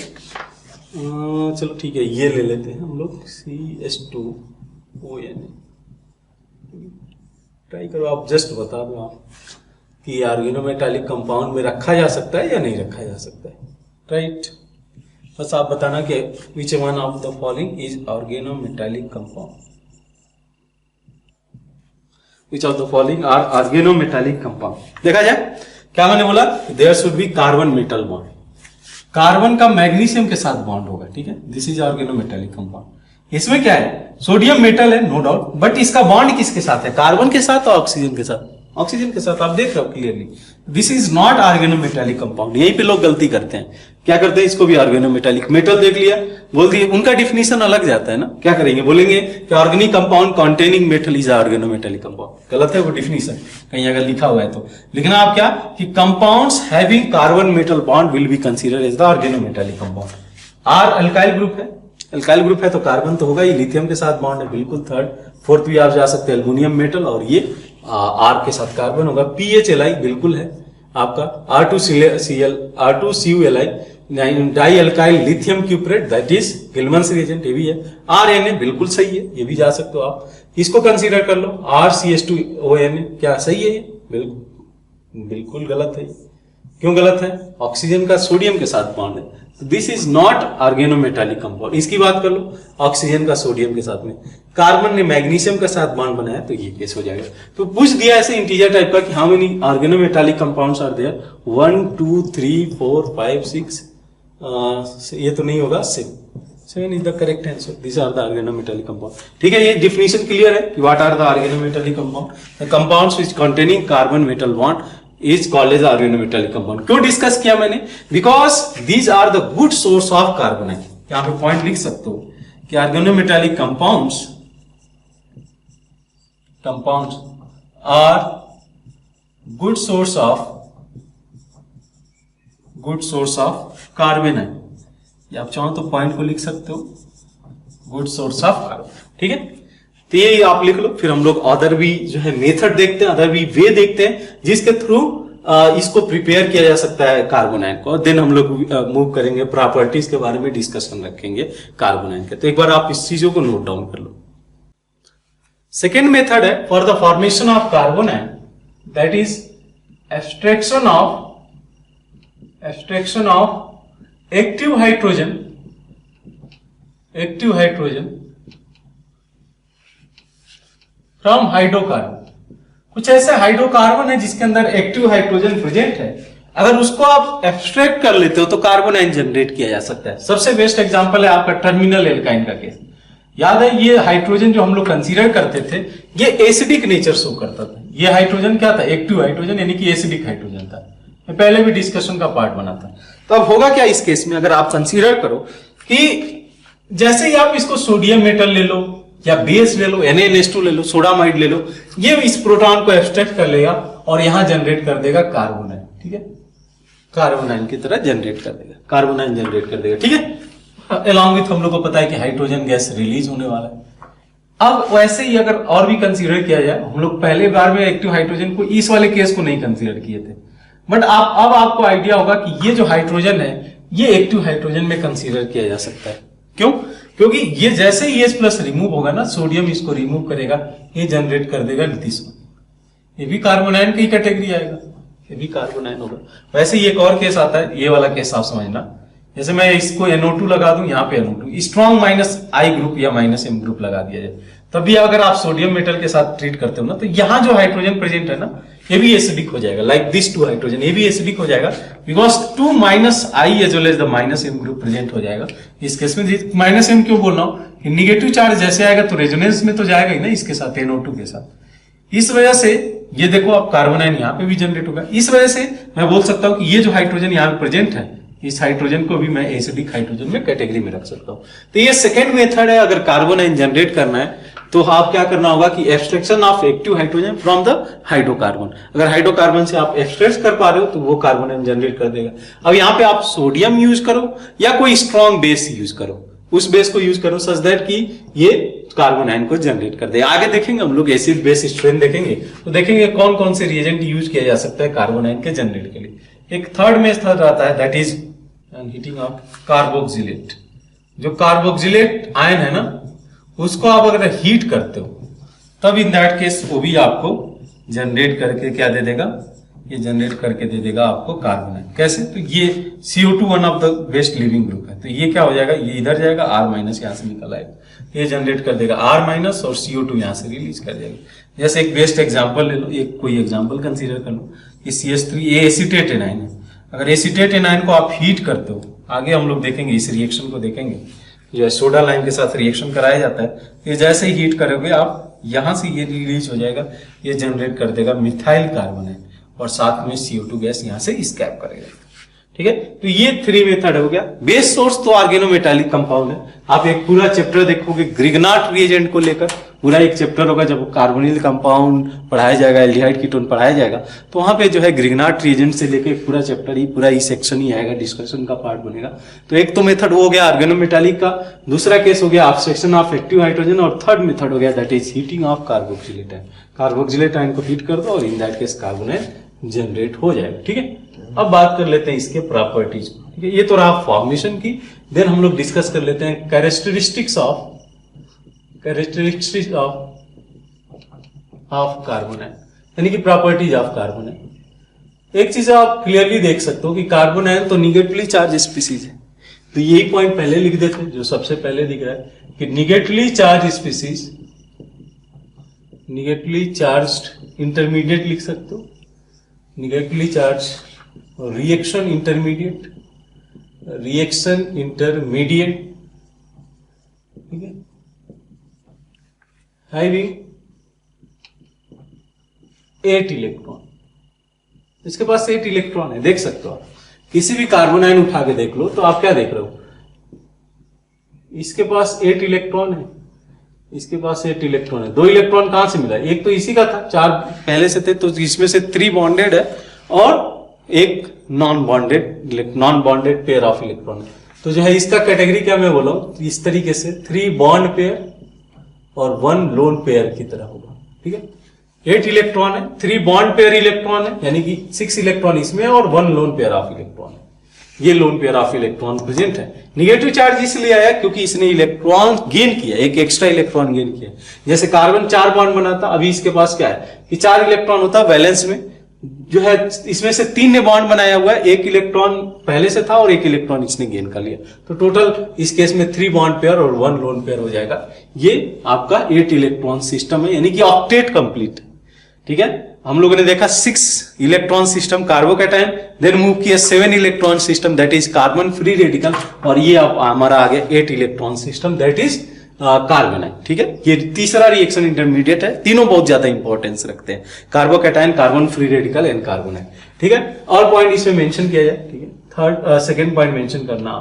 चलो ठीक है, ये ले लेते हैं हम लोग CH2ONA, ट्राई करो आप, जस्ट बता दो आप कि ऑर्गेनोमेटालिक कंपाउंड में रखा जा सकता है या नहीं रखा जा सकता है, राइट। बस आप बताना कि which one of the following is organometallic compound, which of the following are organometallic compound. देखा जाए, क्या मैंने बोला, there should be carbon metal bond, carbon का मैग्नीशियम के साथ बॉन्ड होगा, ठीक है, दिस इज ऑर्गेनोमेटालिक कंपाउंड। इसमें क्या है, सोडियम मेटल है नो डाउट, बट इसका बॉन्ड किसके साथ है, कार्बन के साथ और ऑक्सीजन के साथ, ऑक्सीजन के साथ, आप देख रहे हो clearly, this is not organometallic compound. यहीं पे लोग गलती करते हैं, क्या करते हैं, इसको भी ऑर्गेनोमेटालिक, मेटल देख लिया, बोल दिए, उनका डिफिनीशन अलग जाता है ना, क्या करेंगे, बोलेंगे कि organic compound containing metal is organometallic compound, गलत है वो डिफिनीशन, कहीं अगर लिखा हुआ है तो लिखना आप क्या कि compounds having carbon metal bond will be considered as the organometallic compound. R alkyl group है, अल्काइल ग्रुप है तो कार्बन तो होगा ही, लिथियम के साथ बॉन्ड है, बिल्कुल, थर्ड फोर्थ भी आप जा सकते हैं, एल्युमिनियम मेटल, और ये आर के साथ कार्बन होगा। PHLi बिल्कुल है आपका, R2CuLi di alkyl lithium cuprate, that is Gilman's reagent, ये भी है। RNA बिल्कुल सही है, ये भी जा सकते हो आप, इसको कंसीडर कर लो। RCH2ONA क्या सही है, बिल्कुल गलत है, क्यों गलत है, ऑक्सीजन का सोडियम के साथ बॉन्ड है, this is not organometallic compound. इसकी बात कर लो, ऑक्सीजन का सोडियम के साथ में, कार्बन ने मैग्नीशियम का साथ बॉन्ड बनाया, तो ये केस हो जाएगा। तो पूछ दिया ऐसे इंटीजर टाइप का कि how many organometallic compounds are there, 1 2 3 4 5 6, ये तो नहीं होगा, 7 is the correct answer, this are the organometallic compound, ठीक है। ये डिफिनीशन क्लियर है कि what are the organometallic compound, the compounds which containing carbon metal bond is called as organometallic compound. क्यों डिस्कस किया मैंने, because these are the good source of carbonyl, यहां पे पॉइंट लिख सकते हो कि organometallic compounds are good source of carbonyl, या आप चाहो तो पॉइंट को लिख सकते हो, गुड सोर्स ऑफ कार्बन, ठीक है। तो ये आप लिख लो, फिर हम लोग अदर भी जो है मेथड देखते हैं, अदर भी वे देखते हैं जिसके थ्रू इसको प्रिपेयर किया जा सकता है कार्बोनाइल को, देन हम लोग मूव करेंगे, प्रॉपर्टीज के बारे में डिस्कशन रखेंगे कार्बोनाइल के। तो एक बार आप इस चीजों को नोट डाउन कर लो। सेकेंड मेथड है for the formation of carbonyl, that is abstraction of active hydrogen from hydrocarbon. कुछ ऐसे हाइड्रोकार्बन है जिसके अंदर एक्टिव हाइड्रोजन प्रेजेंट है, अगर उसको आप एब्स्ट्रैक्ट कर लेते हो तो कार्बोनाइन जनरेट किया जा सकता है। सबसे बेस्ट एग्जांपल है आपका टर्मिनल एल्काइन का केस, याद है, ये हाइड्रोजन जो हम लोग कंसीडर करते थे ये एसिडिक नेचर शो करता था, ये हाइड्रोजन क्या था, एक्टिव हाइड्रोजन, यानी कि एसिडिक हाइड्रोजन था, पहले भी डिस्कशन का पार्ट बना था। तो अब होगा क्या इस केस में, अगर आप कंसीडर करो कि जैसे ही आप इसको सोडियम मेटल ले लो या बेस ले लो, NaNH2 ले लो, सोडामाइड ले लो, ये इस प्रोटॉन को एब्स्ट्रैक्ट कर लेगा और यहां जनरेट कर देगा कार्बोनाइल, ठीक है, कार्बोनाइल की तरह जनरेट कर देगा, कार्बोनाइल जनरेट कर देगा, ठीक है। अलॉन्ग विथ हम लोग को पता है कि हाइड्रोजन गैस रिलीज होने वाला है। अब वैसे ही अगर और भी कंसीडर किया जाए, हम लोग पहले बार में एक्टिव हाइड्रोजन को, इस वाले केस को नहीं कंसीडर किए थे, बट अब आपको आइडिया होगा कि ये जो हाइड्रोजन है ये एक्टिव हाइड्रोजन में कंसीडर किया जा सकता है। क्यों, क्योंकि ये जैसे ही H+ रिमूव होगा ना, सोडियम इसको रिमूव करेगा, ये जनरेट कर देगा लिथियम, ये भी कार्बोनाइन की कैटेगरी आएगा, ये भी कार्बोनाइन होगा। वैसे ही एक और केस आता है, ये वाला केस आप समझना, जैसे मैं इसको NO2 लगा दूं, यहाँ पे NO2 स्ट्रॉन्ग -I ग्रुप या -M ग्रुप लगा दिया जाए, तब भी अगर आप सोडियम मेटल के साथ ट्रीट करते हो ना, तो यहाँ जो हाइड्रोजन प्रेजेंट है ना, ये भी एसिडिक हो जाएगा, लाइक दिस टू हाइड्रोजन, ये भी एसिडिक हो जाएगा because 2 -I as well as the -M group present हो जाएगा। इस केस में -M क्यों बोल रहा हूं, निगेटिव चार्ज जैसे आएगा तो रेजोनेंस में तो जाएगा ही ना इसके साथ, NO2 के साथ। इस वजह से ये देखो आप कार्बन आयन यहाँ पे भी जनरेट होगा। इस वजह से मैं बोल सकता हूं कि ये जो हाइड्रोजन यहाँ पे प्रेजेंट है, इस हाइड्रोजन को भी मैं एसिडिक हाइड्रोजन में कैटेगरी में रख सकता हूं। तो ये सेकेंड मेथड है, अगर कार्बन आयन जनरेट करना है तो आप क्या करना होगा कि extraction of active hydrogen from the hydrocarbon. अगर हाइड्रोकार्बन से आप एक्सट्रैक्ट कर पा रहे हो तो वो कार्बन आयन जनरेट कर देगा। अब यहाँ पे आप सोडियम यूज करो या कोई स्ट्रॉन्ग बेस यूज करो, उस बेस को यूज करो सच दैट कि ये कार्बन आयन को जनरेट कर दे। आगे देखेंगे हम लोग एसिड बेस स्ट्रेंथ देखेंगे तो देखेंगे कौन कौन से रिएजेंट यूज किया जा सकता है कार्बन आयन के जनरेट के लिए। एक थर्ड मेथड आता है that is heating of carboxylate. जो कार्बोक्सिलेट आयन है ना उसको आप अगर हीट करते हो तब इन दैट केस वो भी आपको जनरेट करके क्या दे देगा, ये जनरेट करके दे देगा आपको कार्बन आयन। कैसे, तो ये CO2 one of the best leaving group है, तो ये क्या हो जाएगा, ये इधर जाएगा, R- यहां से निकल आएगा, ये जनरेट कर देगा R- और CO2 यहां से रिलीज कर देगा। जैसे एक बेस्ट एग्जांपल ले लो, एक कोई एग्जांपल कंसीडर कर लो, ये CH3, ये एसीटेट एनायन है। अगर एसीटेट एनायन को आप हीट करते हो, आगे हम लोग देखेंगे इस रिएक्शन को देखेंगे, जो है सोडा लाइम के साथ रिएक्शन कराया जाता है, ये जैसे ही हीट करोगे आप यहां से ये रिलीज हो जाएगा, ये जनरेट कर देगा मिथाइल कार्बन आयन और साथ में CO2 गैस यहां से स्कैप करेगा। ठीक है, तो ये 3 मेथड हो गया। बेस सोर्स तो ऑर्गेनोमेटालिक कंपाउंड है। आप एक पूरा चैप्टर देखोगे ग्रिग्नाट रिएजेंट को लेकर, पूरा एक चैप्टर होगा जब कार्बोनिल कंपाउंड पढ़ाया जाएगा, एल्डिहाइड कीटोन पढ़ाया जाएगा, तो वहां पे जो है ग्रिग्नाट रिएजेंट से लेकर पूरा चैप्टर ही, पूरा ही सेक्शन ही आएगा, डिस्कशन का पार्ट बनेगा। तो एक तो मेथड वो हो गया ऑर्गेनोमेटालिक का, दूसरा केस हो गया ऑब्स्ट्रक्शन ऑफ एक्टिव हाइड्रोजन, और थर्ड मेथड हो गया that is heating of carboxylate ion. Carboxylate ion को हीट कर दो और इन that case carbon ion generate हो जाएगा। ठीक है, अब बात कर लेते हैं इसके प्रॉपर्टीज। ठीक है, ये तो रहा फॉर्मेशन की। देन हम लोग डिस्कस कर लेते हैं कैरेक्टरिस्टिक्स ऑफ कार्बन आयन, यानी कि प्रॉपर्टीज ऑफ कार्बन आयन। एक चीज आप क्लियरली देख सकते हो कि कार्बन आयन तो निगेटिवली चार्ज स्पीसीज है, तो यही पॉइंट पहले लिख देते हैं, जो सबसे पहले दिख रहा है कि negatively charge species, negatively charge intermediate लिख सकते हो, negatively charge reaction intermediate, reaction intermediate, ठीक है, हैविंग 8 इलेक्ट्रॉन। इसके पास 8 इलेक्ट्रॉन है, देख सकते हो आप, किसी भी कार्बन आयन उठा के देख लो तो आप क्या देख रहे हो, इसके पास 8 इलेक्ट्रॉन है, इसके पास 8 इलेक्ट्रॉन है। 2 इलेक्ट्रॉन कहां से मिला, एक तो इसी का था, 4 पहले से थे, तो इसमें से 3 बॉन्डेड है और एक non bonded pair of electron है। तो जो है इसका कैटेगरी क्या मैं बोला हूं, इस तरीके से 3 बॉन्ड पेयर और 1 लोन पेयर की तरह होगा। ठीक है, 8 इलेक्ट्रॉन है, 3 बॉन्ड पेयर इलेक्ट्रॉन है, यानी कि 6 इलेक्ट्रॉन इसमें और 1 लोन पेयर ऑफ इलेक्ट्रॉन है। ये lone pair of electron present है। निगेटिव चार्ज इसलिए आया क्योंकि इसने इलेक्ट्रॉन गेन किया, एक एक्स्ट्रा इलेक्ट्रॉन गेन किया। जैसे कार्बन 4 बॉन्ड बनाता, अभी इसके पास क्या है कि 4 इलेक्ट्रॉन होता वैलेंस में, जो है इसमें से 3 ने बॉन्ड बनाया हुआ है, 1 इलेक्ट्रॉन पहले से था और 1 इलेक्ट्रॉन इसने गेन कर लिया, तो टोटल इस केस में 3 बॉन्ड पेयर और 1 लोन पेयर हो जाएगा। ये आपका 8 इलेक्ट्रॉन सिस्टम है, यानी कि ऑक्टेट कंप्लीट। ठीक है, हम लोगों ने देखा 6 electron system carbocation, then move किया 7 electron system that is carbon free radical, और ये अब हमारा आ गया 8 electron system that is carbon है। ठीक है, ये तीसरा रिएक्शन इंटरमीडिएट है। तीनों बहुत ज्यादा इंपॉर्टेंस रखते हैं, carbocation, carbon free radical and carbon है। ठीक है, और पॉइंट इसमें मेंशन किया जाए। ठीक है, सेकंड पॉइंट मेंशन करना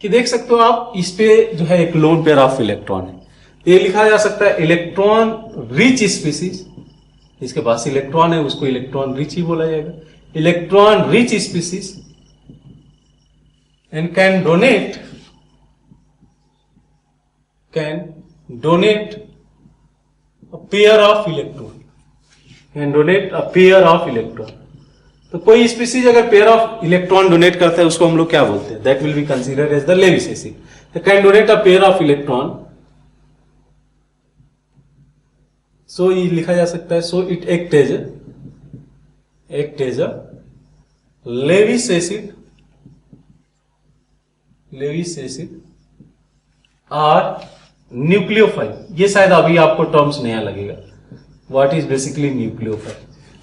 कि देख सकते हो आप, इस पे जो है एक लोन पेयर ऑफ इलेक्ट्रॉन है, ये लिखा जा सकता है इलेक्ट्रॉन रिच स्पीसीज। इसके पास इलेक्ट्रॉन है, उसको इलेक्ट्रॉन रिच ही बोला जाएगा, electron rich species and can donate a pair of electron, तो कोई स्पीसीज अगर पेयर ऑफ इलेक्ट्रॉन डोनेट करता है उसको हम लोग क्या बोलते हैं, that will be considered as the Lewis acid. तो can donate a pair of electron, so ये लिखा जा सकता है, so it act as a Lewis acid और न्यूक्लियोफाइल। ये शायद अभी आपको टर्म्स नया लगेगा, what is basically nucleophile?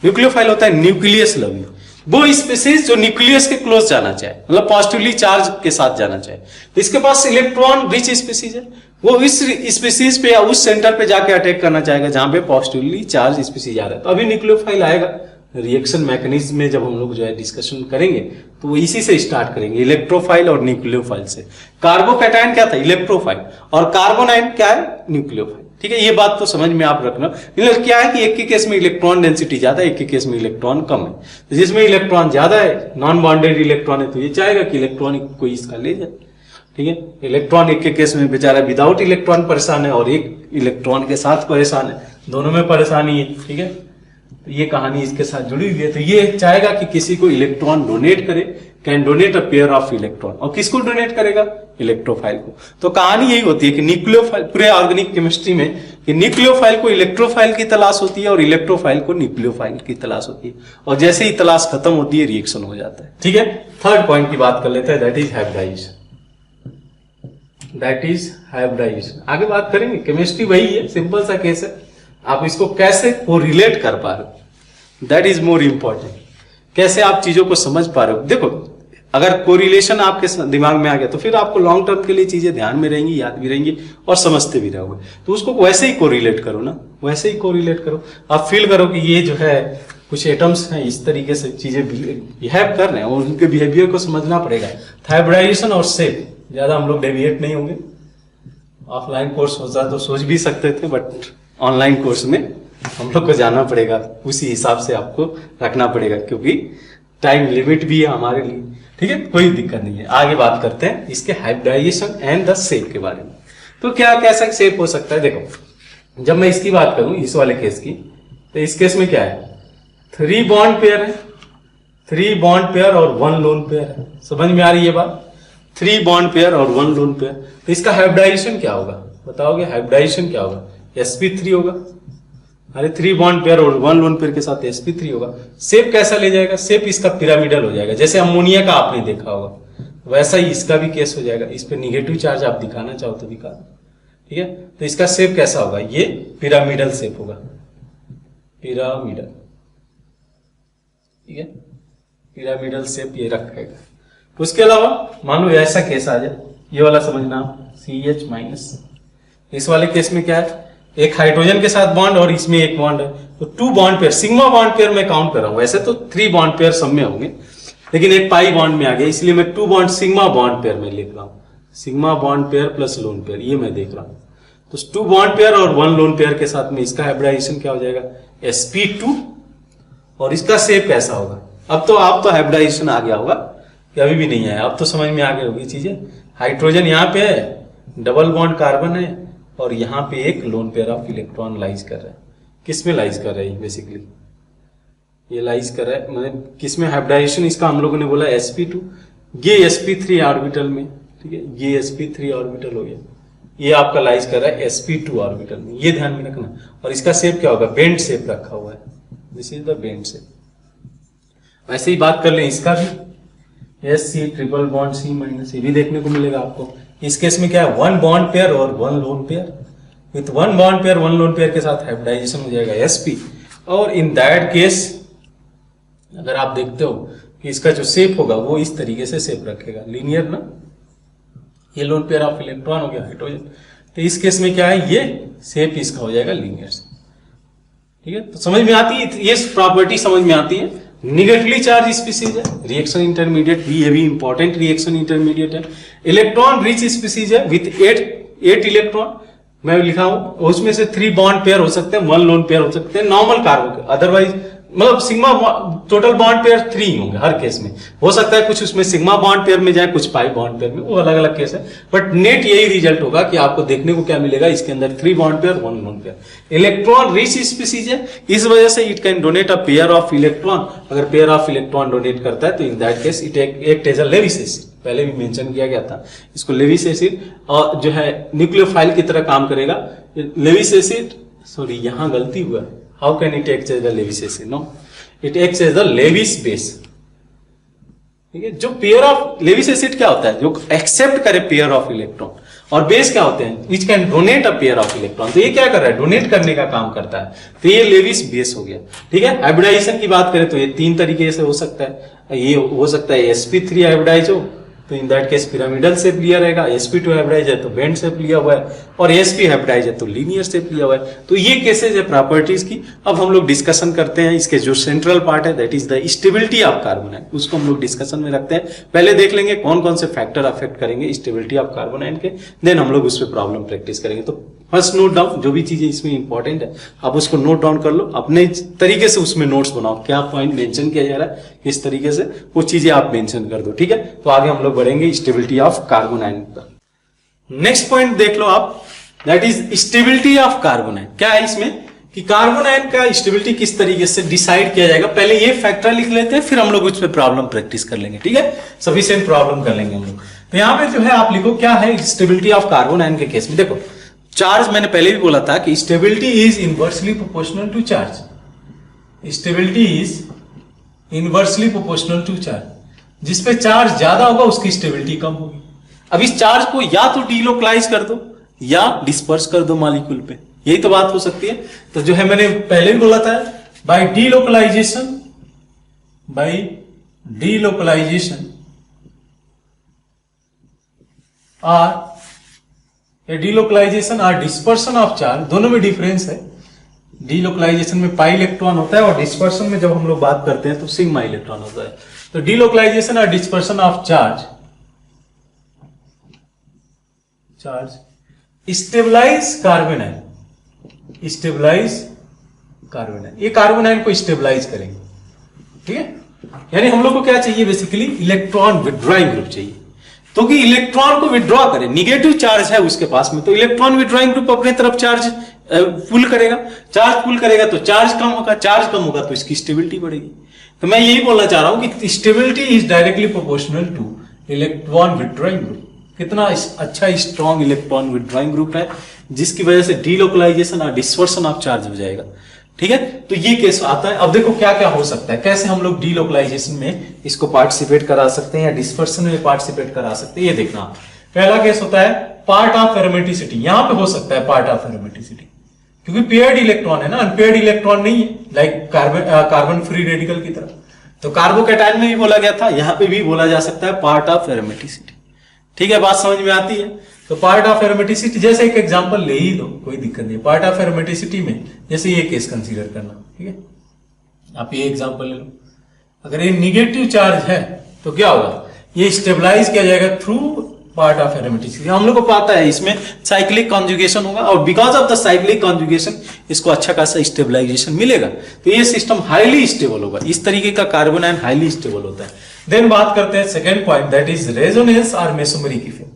Nucleophile होता है न्यूक्लियस लविंग, वो स्पीसीज जो न्यूक्लियस के क्लोज जाना चाहे, मतलब पॉजिटिवली चार्ज के साथ जाना चाहे। तो इसके पास इलेक्ट्रॉन रिच स्पीसीज है, वो इस स्पीसीज पे या उस सेंटर पे जाके अटैक करना चाहेगा जहां पे पॉजिटिवली चार्ज स्पीसीज आ रहा है। तो अभी न्यूक्लियोफाइल आएगा रिएक्शन मैकेनिज्म में, जब हम लोग जो है डिस्कशन करेंगे तो वो इसी से स्टार्ट करेंगे, इलेक्ट्रोफाइल और न्यूक्लियोफाइल से। कार्बोकैटायन क्या था? इलेक्ट्रोफाइल, और कार्बोनाइन क्या है? न्यूक्लियोफाइल। ठीक है, ये बात तो समझ में आप रखना। क्या है कि एक के केस में इलेक्ट्रॉन डेंसिटी ज्यादा है, एक के केस में इलेक्ट्रॉन कम है। तो जिसमें इलेक्ट्रॉन ज्यादा है, नॉन बॉन्डेड इलेक्ट्रॉन है, तो ये चाहेगा कि इलेक्ट्रॉन कोई इसका ले जाए। ठीक है, इलेक्ट्रॉन एक के केस में बेचारा विदाउट इलेक्ट्रॉन परेशान है और एक इलेक्ट्रॉन के साथ परेशान है, दोनों में परेशानी है। ठीक है, तो ये कहानी इसके साथ जुड़ी हुई है। तो ये चाहेगा कि किसी को इलेक्ट्रॉन डोनेट करे, can donate a pair of electron, और किसको डोनेट करेगा? इलेक्ट्रोफाइल को। तो कहानी यही होती है कि न्यूक्लियोफाइल, पूरे ऑर्गेनिक केमिस्ट्री में, कि न्यूक्लियोफाइल को इलेक्ट्रोफाइल की तलाश होती है और इलेक्ट्रोफाइल को न्यूक्लियोफाइल की तलाश होती है, और जैसे ही तलाश खत्म होती है रिएक्शन हो जाता है। ठीक है, थर्ड पॉइंट की बात कर लेते हैं, that is hybridization. That is hybridization. आगे बात करेंगे, केमिस्ट्री वही है, सिंपल सा केस है, आप इसको कैसे कोरिलेट कर पा रहे हो, दैट इज मोर इंपॉर्टेंट। कैसे आप चीजों को समझ पा रहे हो। देखो, अगर कोरिलेशन आपके दिमाग में आ गया तो फिर आपको लॉन्ग टर्म के लिए चीजें ध्यान में रहेंगी, याद भी रहेंगी और समझते भी रहोगे। तो उसको वैसे ही कोरिलेट करो ना, वैसे ही कोरिलेट करो। आप फील करो कि ये जो है कुछ एटम्स हैं, इस तरीके से चीजें बिहेव कर रहे हैं और उनके बिहेवियर को समझना पड़ेगा। हाइब्रिडाइजेशन और शेप, ज्यादा हम लोग डेविएट नहीं होंगे। ऑफलाइन कोर्स होता तो सोच भी सकते थे, बट ऑनलाइन कोर्स में हम लोग को जाना पड़ेगा, उसी हिसाब से आपको रखना पड़ेगा, क्योंकि टाइम लिमिट भी है हमारे लिए। ठीक है, कोई दिक्कत नहीं है। आगे बात करते हैं इसके हाइब्रिडाइजेशन एंड द शेप के बारे में। तो क्या कैसा शेप हो सकता है? देखो, जब मैं इसकी बात करूं, इस वाले केस की, तो इस केस में क्या है? 3 बॉन्ड पेयर है, 3 बॉन्ड पेयर और 1 लोन पेयर है। समझ में आ रही है बात? 3 बॉन्ड पेयर और 1 लोन पेयर। तो इसका हाइब्रिडाइजेशन क्या होगा बताओगे? हाइब्रिडाइजेशन क्या होगा? sp3 होगा। अरे 3 बॉन्ड पेयर और 1 लोन पेयर के साथ sp3 होगा। शेप कैसा ले जाएगा? शेप इसका पिरामिडल हो जाएगा, जैसे अमोनिया का आपने देखा होगा, वैसा ही इसका भी केस हो जाएगा। इस पे निगेटिव चार्ज आप दिखाना चाहो तो दिखा दो। ठीक है, तो इसका शेप कैसा होगा? ये पिरामिडल शेप होगा, पिरामिडल। ठीक है, पिरामिडल शेप ये रखेगा। उसके अलावा मान लो ऐसा केस आ जाए, ये वाला समझना, CH-। इस वाले केस में क्या है? एक हाइड्रोजन के साथ बॉन्ड और इसमें एक बॉन्ड है, तो 2 bond pair, sigma bond pair मैं काउंट कर रहा हूं। वैसे तो 3 बॉन्ड पेयर सब में होंगे, लेकिन एक पाई बॉन्ड में आ गया, इसलिए मैं 2 बॉन्ड सिग्मा बॉन्ड पेयर में लिख रहा हूं। Sigma bond pair plus lone pair, ये मैं देख रहा हूं। तो 2 बॉन्ड पेयर और 1 लोन पेयर के साथ में इसका हाइब्रिडाइजेशन क्या हो जाएगा? sp2। और इसका शेप कैसा होगा? अब तो आप तो हाइब्रिडाइजेशन आ गया होगा कि अभी भी नहीं आया? अब तो समझ में आ गई होगी चीजें। हाइड्रोजन यहाँ पे है, डबल बॉन्ड कार्बन है, और यहाँ पे एक lone pair of electron lies कर रहा है। किस में लाइज कर रहा है? बेसिकली ये लाइज कर रहा है, मतलब किस में हाइब्रिडाइजेशन इसका हम लोगों ने बोला sp2, ये sp3 ऑर्बिटल में। ठीक है, ये sp3 ऑर्बिटल हो गया, ये आपका लाइज कर रहा है sp2 ऑर्बिटल में, ये ध्यान में रखना। और इसका शेप क्या होगा? बेंड शेप रखा हुआ है, this is the bend shape. वैसे ही बात कर लें इसका भी, SC ट्रिपल बॉन्ड C-, ये भी देखने को मिलेगा आपको। इस केस में क्या है? 1 बॉन्ड पेयर और 1 lone pair. With 1 bond pair 1 lone pair के साथ हाइब्रिडाइजेशन हो जाएगा sp। और इन दैट केस अगर आप देखते हो कि इसका जो शेप होगा वो इस तरीके से शेप रखेगा, लीनियर ना। ये लोन पेयर ऑफ इलेक्ट्रॉन हो गया हाइड्रोजन, तो इस केस में क्या है? ये शेप इसका हो जाएगा लीनियर। ठीक है, तो समझ में आती है, ये प्रॉपर्टी समझ में आती है। निगेटिवली चार्ज स्पीसीज है, रिएक्शन इंटरमीडिएट भी, ये भी इंपॉर्टेंट रिएक्शन इंटरमीडिएट है। इलेक्ट्रॉन रिच स्पीसीज है विथ 8 इलेक्ट्रॉन मैं लिखा हूं, उसमें से 3 बॉन्ड पेयर हो सकते हैं, 1 लोन पेयर हो सकते हैं नॉर्मल कार्बन के। अदरवाइज मतलब सिग्मा टोटल बॉन्ड पेयर 3 होंगे हर केस में। हो सकता है कुछ उसमें सिग्मा बॉन्ड पेयर में जाए, कुछ पाई बॉन्ड पेयर में, वो अलग अलग केस है। बट नेट यही रिजल्ट होगा कि आपको देखने को क्या मिलेगा? इसके अंदर 3 bond pair 1 lone pair. Electron rich species है, इस वजह से it can donate a pair of electron. अगर पेयर ऑफ इलेक्ट्रॉन डोनेट करता है तो in that case it act as a Lewis acid, पहले भी मेंशन किया गया था इसको। लेविस एसिड और जो है न्यूक्लियोफाइल की तरह काम करेगा। लेविस एसिड, सॉरी यहां गलती हुआ, how can it act as the Lewis acid? No, it acts as the Lewis base. ठीक है, जो पेयर ऑफ लेविस एसिड क्या होता है? जो एक्सेप्ट करे पेयर ऑफ इलेक्ट्रॉन, और बेस क्या होते हैं, which can donate a pair of electron. तो ये क्या कर रहा है, डोनेट करने का काम करता है। तो ये लेविस बेस हो गया, ठीक है। हाइब्रिडाइजेशन की बात करें तो ये 3 तरीके से हो सकता है। ये हो सकता है sp3 हाइब्रिडाइज हो, तो in that case pyramidal shape लिया रहेगा। sp2 हाइब्रिडाइज है तो बेंड शेप लिया हुआ है, और sp हाइब्रिडाइज है तो लीनियर शेप लिया हुआ है। तो ये केसेज है प्रॉपर्टीज की। अब हम लोग डिस्कशन करते हैं इसके जो सेंट्रल पार्ट है, that is the stability of carbon ion, उसको हम लोग डिस्कशन में रखते हैं। पहले देख लेंगे कौन कौन से फैक्टर अफेक्ट करेंगे स्टेबिलिटी ऑफ कार्बन आयन के, देन हम लोग उस पर प्रॉब्लम प्रैक्टिस करेंगे। तो फर्स्ट नोट डाउन, जो भी चीजें इसमें इंपॉर्टेंट है आप उसको नोट डाउन कर लो, अपने तरीके से उसमें नोट्स बनाओ, क्या पॉइंट मेंशन किया जा रहा है किस तरीके से, वो चीजें आप मेंशन कर दो, ठीक है। तो आगे हम लोग बढ़ेंगे स्टेबिलिटी ऑफ कार्बन आयन पर। नेक्स्ट पॉइंट देख लो आप, that is stability of carbon ion. क्या है इसमें कि कार्बन आयन का स्टेबिलिटी किस तरीके से डिसाइड किया जाएगा। पहले ये फैक्टर लिख लेते हैं, फिर हम लोग उस पर प्रॉब्लम प्रैक्टिस कर लेंगे, ठीक है। सफिशिएंट प्रॉब्लम कर लेंगे हम लोग। तो यहाँ पे जो है आप लिखो क्या है स्टेबिलिटी ऑफ कार्बन आयन के केस में। देखो चार्ज, मैंने पहले भी बोला था कि stability is inversely proportional to charge. Stability is inversely proportional to charge. जिस पे चार्ज ज्यादा होगा उसकी स्टेबिलिटी कम होगी। अब इस चार्ज को या तो डीलोकलाइज कर दो या डिस्पर्स कर दो मॉलिक्यूल पे, यही तो बात हो सकती है। तो जो है मैंने पहले भी बोला था, बाय डीलोकलाइजेशन डीलोकलाइजेशन और डिस्पर्सन ऑफ चार्ज, दोनों में डिफरेंस है। डीलोकलाइजेशन में पाई इलेक्ट्रॉन होता है और डिस्पर्सन में जब हम लोग बात करते हैं तो सिग्मा इलेक्ट्रॉन होता है। तो डीलोकलाइजेशन और dispersion of charge stabilize carbon ion, ये कार्बन आयन को स्टेबलाइज करेंगे, ठीक है। यानी हम लोग को क्या चाहिए बेसिकली, इलेक्ट्रॉन विड्रॉइंग ग्रुप चाहिए। तो कि इलेक्ट्रॉन को विड्रॉ करे, निगेटिव चार्ज है उसके पास में, तो इलेक्ट्रॉन विड्रॉइंग ग्रुप अपने तरफ चार्ज पुल करेगा। चार्ज पुल करेगा तो चार्ज कम होगा, चार्ज कम होगा तो इसकी स्टेबिलिटी बढ़ेगी। तो मैं यही बोलना चाह रहा हूं कि stability is directly proportional two electron withdrawing group. कितना अच्छा स्ट्रॉन्ग इलेक्ट्रॉन विड्रॉइंग ग्रुप है, जिसकी वजह से डीलोकलाइजेशन और डिस्पर्सन ऑफ चार्ज हो जाएगा, ठीक है। तो ये केस आता है। अब देखो क्या क्या हो सकता है, कैसे हम लोग डीलोकलाइजेशन में इसको पार्टिसिपेट करा सकते हैं या डिस्पर्सन में पार्टिसिपेट करा सकते हैं, ये देखना। पहला केस होता है पार्ट ऑफ एरोमेटिसिटी। यहां पे हो सकता है पार्ट ऑफ एरोमेटिसिटी, क्योंकि पेयर्ड इलेक्ट्रॉन है ना, अनपेयर्ड इलेक्ट्रॉन नहीं है, लाइक कार्बन फ्री रेडिकल की तरह। तो कार्बोकैटायन में भी बोला गया था, यहां पे भी बोला जा सकता है पार्ट ऑफ एरोमेटिसिटी, ठीक है। बात समझ में आती है। तो पार्ट ऑफ एरोमेटिसिटी, जैसे एक एग्जांपल ले ही दो, कोई दिक्कत नहीं। पार्ट ऑफ एरोमेटिसिटी में जैसे ये केस कंसीडर करना, ठीक है। आप ये एग्जांपल ले लो, अगर ये निगेटिव चार्ज है तो क्या होगा, ये स्टेबलाइज किया जाएगा थ्रू पार्ट ऑफ एरोमेटिसिटी। हम लोग को पता है इसमें साइक्लिक कॉन्जुगेशन होगा, और because of the cyclic conjugation इसको अच्छा खासा स्टेबलाइजेशन मिलेगा। तो ये सिस्टम हाईली स्टेबल होगा। इस तरीके का कार्बन आयन हाईली स्टेबल होता है। देन बात करते हैं second point, that is resonance और मेसोमेरिक इफेक्ट।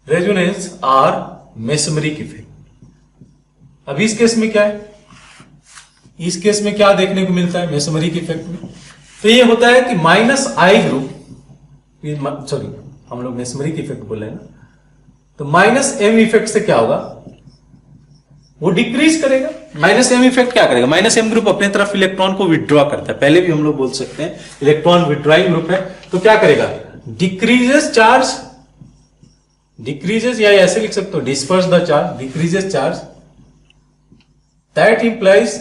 रेजोनेंस और मेसोमेरिक इफेक्ट। अब इस केस में क्या है, इस केस में क्या देखने को मिलता है मेसोमेरिक इफेक्ट में, तो ये होता है कि माइनस आई ग्रुप, सॉरी हम लोग मेसोमेरिक इफेक्ट बोल रहे हैं ना, तो माइनस एम इफेक्ट से क्या होगा, वो डिक्रीज करेगा। माइनस एम इफेक्ट क्या करेगा, माइनस एम ग्रुप अपने तरफ इलेक्ट्रॉन को विड्रॉ करता है। पहले भी हम लोग बोल सकते हैं इलेक्ट्रॉन विड्रॉइंग ग्रुप है, तो क्या करेगा, डिक्रीजेस चार्ज, डिक्रीजेस, या ऐसे लिख सकते हो disperse the charge, decreases charge, that implies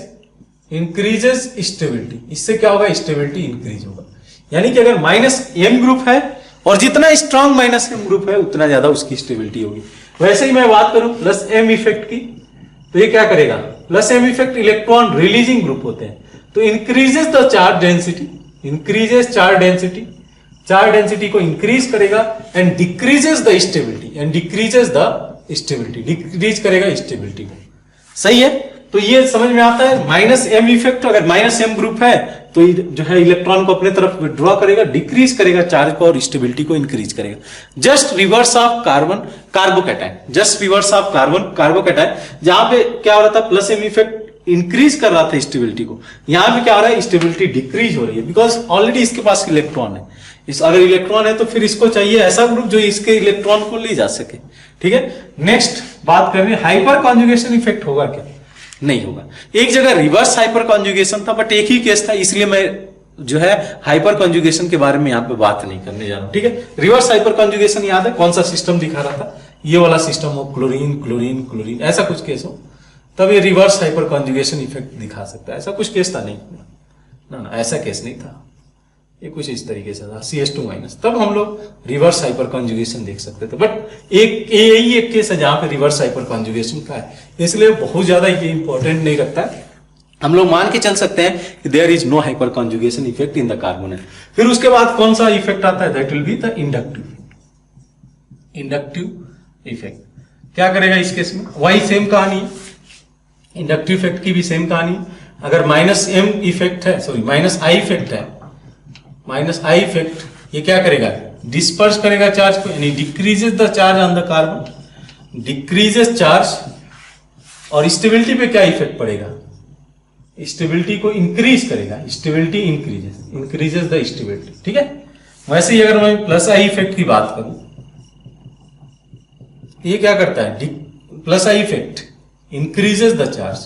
increases stability. इससे क्या होगा, स्टेबिलिटी इंक्रीज होगा। यानी कि अगर माइनस एम ग्रुप है और जितना स्ट्रांग माइनस एम ग्रुप है उतना ज्यादा उसकी स्टेबिलिटी होगी। वैसे ही मैं बात करूं प्लस एम इफेक्ट की, तो ये क्या करेगा, plus M effect electron releasing group होते हैं, तो increases the charge density, increases charge density, charge density को इंक्रीज करेगा, and decreases the stability, and decreases the stability, decrease करेगा स्टेबिलिटी को। सही है। तो ये समझ में आता है माइनस एम इफेक्ट, अगर माइनस एम ग्रुप है तो जो है इलेक्ट्रॉन को अपने तरफ विड्रॉ करेगा, डिक्रीज करेगा चार्ज को और स्टेबिलिटी को इंक्रीज करेगा। Just reverse of carbon carbocation, just reverse of carbon carbocation, जहां पे क्या हो रहा था प्लस एम इफेक्ट इंक्रीज कर रहा था स्टेबिलिटी को, यहां पे क्या हो रहा है स्टेबिलिटी डिक्रीज हो रही है, बिकॉज ऑलरेडी इसके पास इलेक्ट्रॉन है। अगर इलेक्ट्रॉन है तो फिर इसको चाहिए ऐसा ग्रुप जो इसके इलेक्ट्रॉन को ले जा सके, ठीक है। नेक्स्ट बात करें हाइपर कॉन्जुगेशन इफेक्ट होगा क्या, नहीं होगा। एक जगह रिवर्स हाइपर कॉन्जुगेशन था बट एक ही केस था, इसलिए मैं जो है हाइपर कॉन्जुगेशन के बारे में यहां पे बात नहीं करने जा रहा हूं, ठीक है। रिवर्स हाइपर कॉन्जुगेशन याद है कौन सा सिस्टम दिखा रहा था, ये वाला सिस्टम हो, क्लोरीन क्लोरीन क्लोरीन, ऐसा कुछ केस हो, तब ये रिवर्स हाइपर कॉन्जुगेशन इफेक्ट दिखा सकता है। ऐसा कुछ केस था नहीं ना, ऐसा केस नहीं था, ये कुछ इस तरीके से था CH2-, तब हम लोग रिवर्स हाइपर कॉन्जुगेशन देख सकते थे। बट यही एक केस है जहां पे रिवर्स हाइपर कॉन्जुगेशन का है, इसलिए बहुत ज्यादा ये इंपॉर्टेंट नहीं रखता है। हम लोग मान के चल सकते हैं कि there is no hyperconjugation effect in the carbonate. फिर उसके बाद कौन सा इफेक्ट आता है, that will be the inductive effect. क्या करेगा इस केस में, वही सेम कहानी है, इंडक्टिव इफेक्ट की भी सेम कहानी। अगर -m इफेक्ट है, सॉरी -I इफेक्ट है, -I इफेक्ट, ये क्या करेगा, डिस्पर्स करेगा चार्ज को, यानी decreases the charge on the carbon, decreases charge. और स्टेबिलिटी पे क्या इफेक्ट पड़ेगा, स्टेबिलिटी को इंक्रीज करेगा, स्टेबिलिटी इंक्रीजेस द स्टेबिलिटी। ठीक है, वैसे ही अगर मैं +I इफेक्ट की बात करूं, ये क्या करता है, +I effect increases the charge,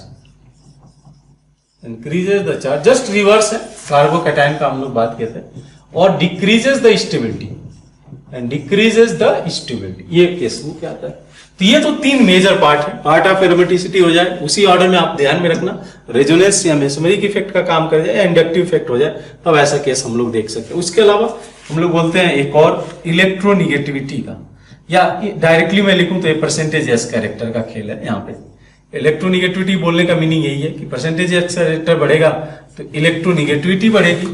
just reverse है कार्बोकैटायन का हम लोग बात कहते हैं, और decreases the stability and decreases the stability, ये केस में क्या आता है। तो ये तो 3 मेजर पार्ट है, पार्ट ऑफ एरोमेटिसिटी हो जाए, उसी ऑर्डर में आप ध्यान में रखना, रेजोनेंस या मेसोमेरिक इफेक्ट का काम कर जाए या इंडक्टिव इफेक्ट हो जाए, तब ऐसा केस हम लोग देख सकते हैं। उसके अलावा हम लोग बोलते हैं एक और इलेक्ट्रोनिगेटिविटी का, या डायरेक्टली मैं लिखूं तो ये परसेंटेज एस कैरेक्टर का खेल है। यहाँ पे इलेक्ट्रोनिगेटिविटी बोलने का मीनिंग यही है कि परसेंटेज एस कैरेक्टर बढ़ेगा तो इलेक्ट्रोनिगेटिविटी बढ़ेगी।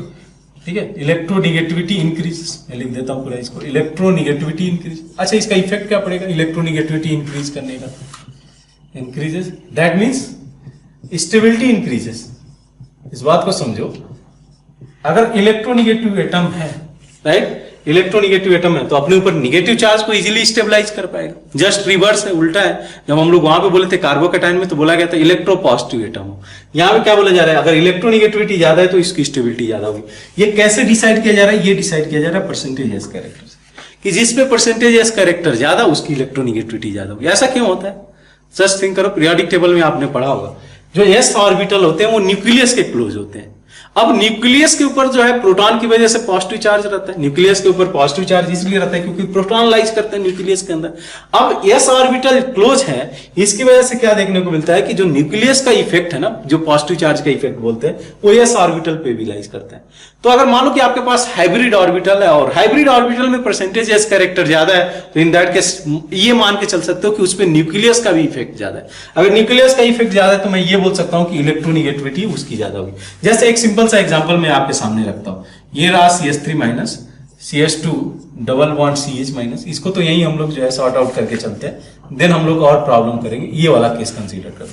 ठीक है, इलेक्ट्रोनिगेटिविटी इंक्रीज, मैं लिख देता हूं पूरा इसको, इलेक्ट्रोनिगेटिविटी इंक्रीज। अच्छा, इसका इफेक्ट क्या पड़ेगा इलेक्ट्रोनिगेटिविटी इंक्रीज करने का, increases, that means stability increases. इस बात को समझो, अगर इलेक्ट्रोनिगेटिव एटम है, राइट, इलेक्ट्रोनिगेटिव एटम है तो अपने ऊपर निगेटिव चार्ज को इजीली स्टेबलाइज कर पाएगा। जस्ट रिवर्स है, उल्टा है। जब हम लोग वहां पे बोले थे कार्बोकैटायन में तो बोला गया था इलेक्ट्रोपॉजिटिव एटम हो, यहाँ पे क्या बोला जा रहा है, अगर इलेक्ट्रोनिगेटिविटी ज्यादा है तो इसकी स्टेबिलिटी ज्यादा होगी। ये कैसे डिसाइड किया जा रहा है, ये डिसाइड किया जा रहा है परसेंटेज एस कैरेक्टर से, कि जिसपे परसेंटेज एस कैरेक्टर ज्यादा उसकी इलेक्ट्रोनिगेटिविटी ज्यादा होगी। ऐसा क्यों होता है, जस्ट थिंक करो, पीरियोडिक टेबल में आपने पढ़ा होगा, जो एस ऑर्बिटल होते हैं वो न्यूक्लियस के क्लोज होते हैं। अब न्यूक्लियस के ऊपर जो है प्रोटॉन की वजह से पॉजिटिव चार्ज रहता है, न्यूक्लियस के ऊपर पॉजिटिव चार्ज इसलिए रहता है क्योंकि प्रोटॉन लाइज करते हैं न्यूक्लियस के अंदर। अब एस ऑर्बिटल क्लोज है, इसकी वजह से क्या देखने को मिलता है कि जो न्यूक्लियस का इफेक्ट है ना, जो पॉजिटिव चार्ज का इफेक्ट बोलते हैं, वो एस ऑर्बिटल पे भी लाइज करता है। तो अगर मान लो कि आपके पास हाइब्रिड ऑर्बिटल है और हाइब्रिड ऑर्बिटल में परसेंटेज एस कैरेक्टर ज्यादा है, तो इन दैट केस ये मान के चल सकते हो कि उस पर न्यूक्लियस का भी इफेक्ट ज्यादा है। अगर न्यूक्लियस का इफेक्ट ज्यादा है तो मैं ये बोल सकता हूं कि इलेक्ट्रोनिगेटिविटी उसकी ज्यादा होगी। जैसे एक सिंपल सा एग्जांपल मैं आपके सामने रखता हूं, ये रहा CH3- CH2 double bond CH-, इसको तो यही हम लोग जो है सॉर्ट आउट करके चलते हैं, देन हम लोग और प्रॉब्लम करेंगे। ये वाला केस कंसीडर करो,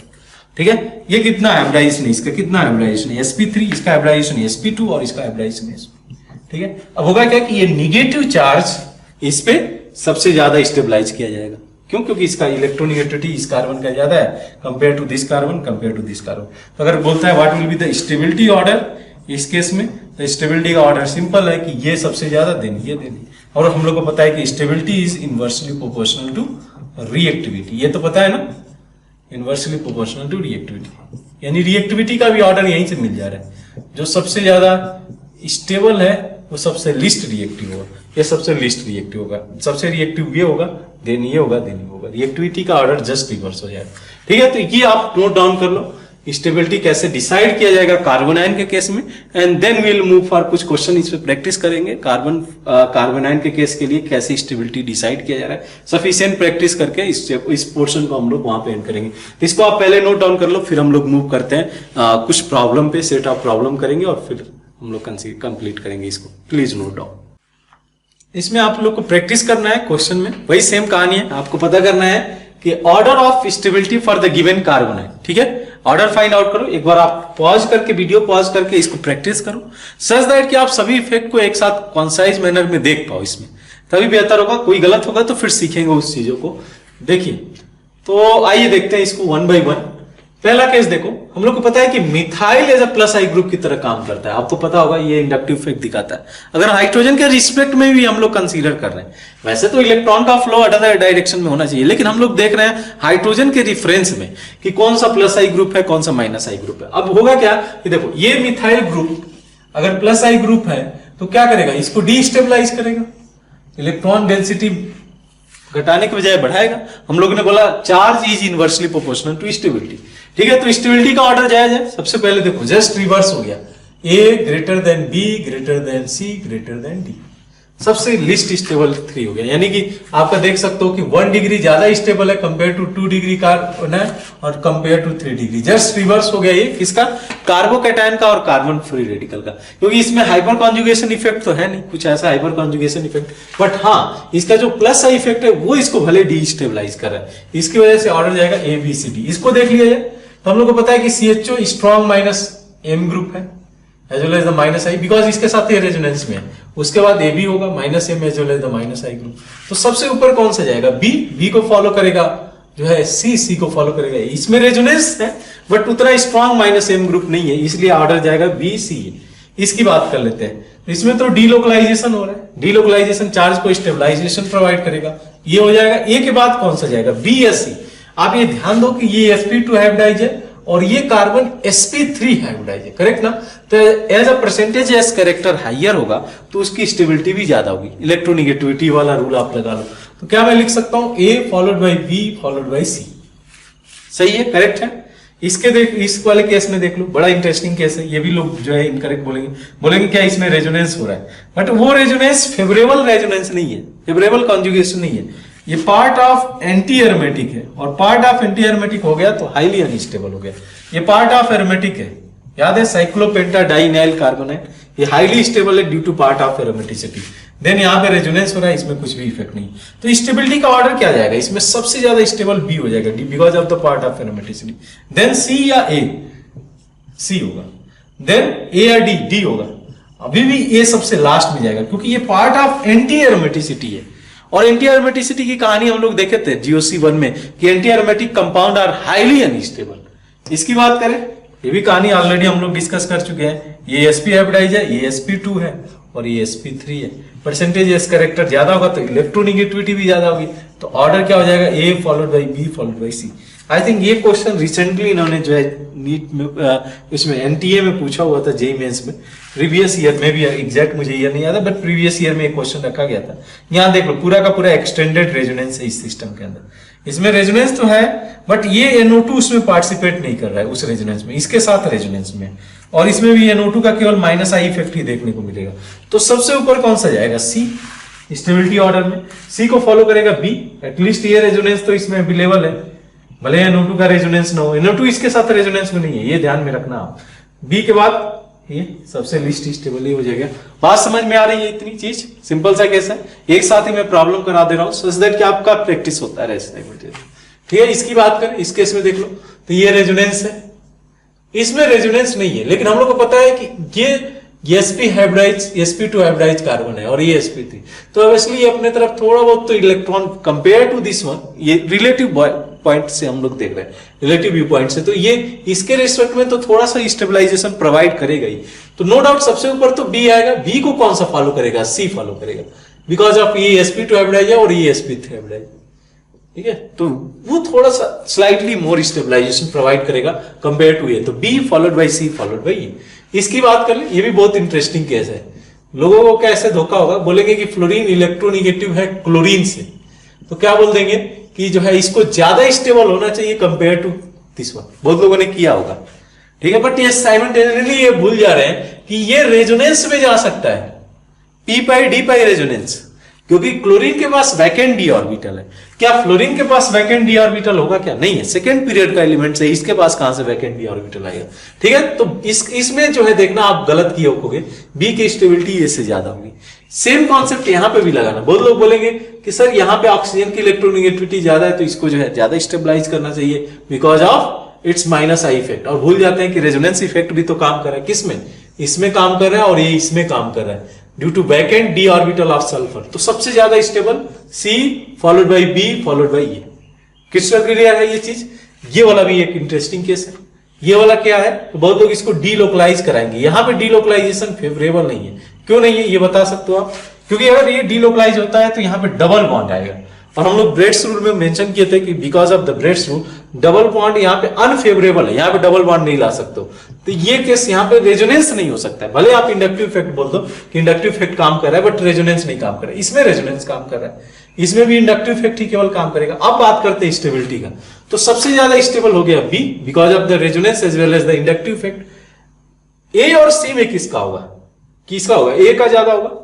ठीक है। ये कितना हाइब्रिडाइजेशन है, इसका कितना हाइब्रिडाइजेशन है, sp3, इसका हाइब्रिडाइजेशन sp2 और इसका हाइब्रिडाइजेशन sp, ठीक है। अब होगा क्या कि ये निगेटिव चार्ज इस पे सबसे ज्यादा स्टेबलाइज किया जाएगा। क्यों? क्योंकि इसका इलेक्ट्रोनिगेटिविटी इस कार्बन का ज्यादा है compare to this carbon, compare to this carbon. तो अगर बोलता है what will be the stability order इस केस में, तो स्टेबिलिटी का ऑर्डर सिंपल है कि ये सबसे ज्यादा देन ये देनी, और हम लोग को पता है कि stability is inversely proportional to reactivity, ये तो पता है ना, इनवर्सली प्रोपोर्शनल टू रिएक्टिविटी, यानी रिएक्टिविटी का भी ऑर्डर यहीं से मिल जा रहा है। जो सबसे ज्यादा स्टेबल है वो सबसे लिस्ट रिएक्टिव होगा, ये सबसे लिस्ट रिएक्टिव होगा, सबसे रिएक्टिव ये होगा, देन ये होगा, देन ये होगा। रिएक्टिविटी का ऑर्डर जस्ट रिवर्स हो जाएगा, ठीक है। तो ये आप नोट डाउन कर लो, स्टेबिलिटी कैसे डिसाइड किया जाएगा कार्बोनाइन के केस में, and then we will move for कुछ क्वेश्चन इस पे प्रैक्टिस करेंगे। कार्बोनाइन के केस के लिए कैसे स्टेबिलिटी डिसाइड किया जा रहा है, सफिशिएंट प्रैक्टिस करके इस पोर्शन को हम लोग वहां पे एंड करेंगे। तो इसको आप पहले नोट डाउन कर लो, फिर हम लोग मूव करते हैं कुछ प्रॉब्लम पे, सेट ऑफ प्रॉब्लम करेंगे और फिर हम लोग कंप्लीट करेंगे इसको। Please note down. इसमें आप लोग को प्रैक्टिस करना है, क्वेश्चन में वही सेम कहानी है, आपको पता करना है कि order of stability for the given carbanion, ठीक है। ऑर्डर फाइंड आउट करो, एक बार आप पॉज करके, वीडियो पॉज करके इसको प्रैक्टिस करो, सच दैट कि आप सभी इफेक्ट को एक साथ कॉन्साइज मैनर में देख पाओ, इसमें तभी बेहतर होगा। कोई गलत होगा तो फिर सीखेंगे उस चीजों को। देखिए, तो आइए देखते हैं इसको वन बाय वन। पहला केस देखो, हम लोग को पता है कि methyl as a plus I group की तरह काम करता है, आपको पता होगा, ये इंडक्टिव इफेक्ट दिखाता है। अगर हाइड्रोजन के रिस्पेक्ट में भी हम लोग कंसीडर कर रहे हैं, वैसे तो इलेक्ट्रॉन का फ्लो अदर डायरेक्शन में होना चाहिए, लेकिन हम लोग देख रहे हैं हाइड्रोजन के रिफरेंस में कि कौन सा प्लस आई ग्रुप है, कौन सा माइनस आई ग्रुप है। अब होगा क्या कि देखो, ये मिथाइल ग्रुप अगर प्लस आई ग्रुप है तो क्या करेगा, इसको डीस्टेबलाइज करेगा, इलेक्ट्रॉन डेंसिटी घटाने के बजाय बढ़ाएगा। हम लोगों ने बोला charge is inversely proportional to stability. ठीक है, तो स्टेबिलिटी का ऑर्डर जायज है। सबसे पहले देखो जस्ट रिवर्स हो गया, A greater than B greater than C greater than D, सबसे लिस्ट स्टेबल 3 हो गया। यानी कि आपका देख सकते हो कि 1 डिग्री ज्यादा स्टेबल है कंपेयर टू 2 डिग्री कार्बन है और compare to 3 degree. Just reverse हो गया ये किसका, कार्बोकैटायन का और कार्बन फ्री रेडिकल का, क्योंकि इसमें हाइपर कॉन्जुगेशन इफेक्ट तो है नहीं, कुछ ऐसा हाइपर कॉन्जुगेशन इफेक्ट, बट हाँ इसका जो प्लस का इफेक्ट है वो इसको भले डिस्टेबलाइज कर रहा है। इसकी वजह से ऑर्डर जाएगा ए बी सी डी। इसको देख लिया जाए तो हम लोग को पता है कि CHO strong minus M group है as well as the minus I, because इसके साथ ये रेजोनेंस में है। उसके बाद AB होगा minus M as well as the minus I group. तो सबसे ऊपर कौन सा जाएगा, B को फॉलो करेगा जो है, C को फॉलो करेगा। इसमें रेजोनेंस है बट उतना स्ट्रॉन्ग माइनस M ग्रुप नहीं है, इसलिए ऑर्डर जाएगा BC। इसकी बात कर लेते हैं, इसमें तो डीलोकलाइजेशन हो रहा है, डीलोकलाइजेशन चार्ज को स्टेबलाइजेशन प्रोवाइड करेगा, ये हो जाएगा। A के बाद कौन सा जाएगा, BSC। आप ये ध्यान दो कि ये sp2 हाइब्रिडाइज है और ये कार्बन sp3 हाइब्रिडाइज है, करेक्ट ना। तो as a percentage S character higher होगा तो उसकी स्टेबिलिटी भी ज्यादा होगी। इलेक्ट्रोनिगेटिविटी वाला रूल आप लगा लो, तो क्या मैं लिख सकता हूं A followed by B followed by C। सही है, करेक्ट है। इसके देख, इस वाले केस में देख लो, बड़ा इंटरेस्टिंग केस है। ये भी लोग जो है इनकरेक्ट बोलेंगे क्या इसमें रेजोनेंस हो रहा है, बट वो रेजोनेंस फेवरेबल रेजोनेंस नहीं है, फेवरेबल कॉन्जुगेशन नहीं है। ये पार्ट ऑफ एंटी एरोमेटिक है और पार्ट ऑफ एंटी एरोमेटिक हो गया तो हाईली अनस्टेबल हो गया। ये पार्ट ऑफ एरोमेटिक है, याद है, साइक्लोपेंटा डाइनाइल कार्बोनेट, ये हाईली स्टेबल है due to part of aromaticity. Then यहाँ पे रेजोनेंस हो रहा है, इसमें कुछ भी इफेक्ट नहीं। तो स्टेबिलिटी का ऑर्डर क्या जाएगा, इसमें सबसे ज्यादा स्टेबल B हो जाएगा, because of the part of aromaticity. Then C या A, C होगा, देन A या D होगा। अभी भी A सबसे लास्ट में जाएगा क्योंकि ये पार्ट ऑफ एंटी एरोमेटिसिटी है। और एंटी एरोमेटिसिटी की कहानी हम लोग देखे थे GOC1 में कि anti aromatic compound are highly unstable. इसकी बात करें, ये भी कहानी ऑलरेडी हम लोग डिस्कस कर चुके हैं। ये sp हाइब्रिडाइज है, ये sp2 है और ये sp3 है। परसेंटेज एस कैरेक्टर ज्यादा होगा तो इलेक्ट्रोनिगेटिविटी भी ज्यादा होगी। तो ऑर्डर क्या हो जाएगा, A followed by B followed by C। I think ये क्वेश्चन रिसेंटली इन्होंने जो है नीट में इसमें NTA में पूछा हुआ था, JEE मेंस में, प्रीवियस ईयर में भी, एग्जैक्ट मुझे ईयर नहीं याद है बट प्रीवियस ईयर में एक क्वेश्चन रखा गया था। यहाँ देख लो पूरा का पूरा एक्सटेंडेड रेजोनेंस है इस सिस्टम के अंदर। इसमें रेजोनेंस तो है बट ये NO2 उसमें पार्टिसिपेट नहीं कर रहा है उस रेजोनेंस में, इसके साथ रेजोनेंस में, और इसमें भी NO2 का केवल माइनस आई इफेक्ट ही देखने को मिलेगा। तो सबसे ऊपर कौन सा जाएगा, C स्टेबिलिटी ऑर्डर में। C को फॉलो करेगा B, एटलीस्ट ये रेजोनेंस तो इसमें अवेलेबल है, भले NO2 का रेजोनेंस ना हो, NO2 इसके साथ रेजोनेंस में नहीं है, ये ध्यान में रखना आप। B के बाद ये सबसे लिस्ट स्टेबल ही हो जाएगा। बात समझ में आ रही है, इतनी चीज सिंपल सा केस है। एक साथ ही मैं प्रॉब्लम करा दे रहा हूं सो दैट कि आपका प्रैक्टिस होता है। ठीक है, इसकी बात करें, इस केस में देख लो तो ये रेजोनेंस है, इसमें रेजोनेंस नहीं है, लेकिन हम लोग को पता है कि ये sp hybridise sp2 hybridise carbon है और ये sp3, तो ऑब्वियसली अपने तरफ थोड़ा बहुत तो electron compare to this one, ये रिलेटिव पॉइंट से हम लोग देख रहे हैं, रिलेटिव व्यू पॉइंट से, तो ये इसके रिस्पेक्ट में तो थोड़ा सा स्टेबलाइजेशन प्रोवाइड करेगा ही। तो नो डाउट सबसे ऊपर तो B आएगा। B को कौन सा फॉलो करेगा, C फॉलो करेगा, बिकॉज ऑफ ये sp2 हाइब्रिडाइज है और ये sp3 हाइब्रिडाइज। ठीक है, तो वो थोड़ा सा स्लाइटली मोर स्टेबलाइजेशन प्रोवाइड करेगा कंपेयर टू ये। तो B followed by C followed by E। इसकी बात कर ले, ये भी बहुत इंटरेस्टिंग केस है। लोगों को कैसे धोखा होगा, बोलेंगे कि फ्लोरीन इलेक्ट्रोनिगेटिव है क्लोरीन से, तो क्या बोल देंगे कि जो है इसको ज्यादा स्टेबल होना चाहिए कंपेयर टू दिस वन। बहुत लोगों ने किया होगा, ठीक है, बट ये साइमल्टेनियसली ये भूल जा रहे हैं कि ये रेजोनेंस में जा सकता है, p पाई d पाई रेजोनेंस, क्योंकि क्लोरीन के पास वैकेंट d ऑर्बिटल है। क्या फ्लोरीन के पास वैकेंट d ऑर्बिटल होगा, क्या नहीं है, सेकेंड पीरियड का एलिमेंट है, इसके पास कहां से वैकेंट d ऑर्बिटल आएगा। ठीक है, तो इसमें जो है देखना आप गलत किए होगे, B की स्टेबिलिटी ए से ज्यादा होगी। सेम कॉन्सेप्ट यहां पे भी लगाना। बहुत लोग बोलेंगे कि सर यहां पे ऑक्सीजन की इलेक्ट्रोनिगेटिविटी ज्यादा है तो इसको जो है ज्यादा स्टेबलाइज करना चाहिए because of its minus I effect, और भूल जाते हैं कि रेजोनेंस इफेक्ट भी तो काम कर रहा है, किसमें, इसमें काम कर रहा है और ये इसमें काम कर रहा है due to vacant d orbital of sulphur. तो सबसे ज्यादा stable C followed by B followed by E। Crystal clear है ये चीज। ये वाला भी एक इंटरेस्टिंग केस है। ये वाला क्या है, तो बहुत लोग इसको डीलोकलाइज कराएंगे। यहां पे डीलोकलाइजेशन फेवरेबल नहीं है। क्यों नहीं है ये बता सकते हो आप, क्योंकि अगर ये डीलोकलाइज होता है तो यहां पे डबल बॉन्ड आएगा और हम लोग ब्रेड्स रूल में मेंशन किए थे कि because of the Bredt's rule double bond यहाँ पे अनफेवरेबल है, यहाँ पे डबल बॉन्ड नहीं ला सकते हो, तो ये केस यहाँ पे रेजोनेंस नहीं हो सकता है। भले आप इंडक्टिव इफेक्ट बोल दो कि इंडक्टिव इफेक्ट काम कर रहा है बट रेजोनेंस नहीं काम कर रहा है, इसमें रेजोनेंस काम कर रहा है, इसमें भी इंडक्टिव इफेक्ट ही केवल काम करेगा। अब बात करते हैं स्टेबिलिटी का, तो सबसे ज्यादा स्टेबल हो गया B because of the resonance as well as the inductive effect. A और सी में किसका होगा, किसका होगा, ए का ज्यादा होगा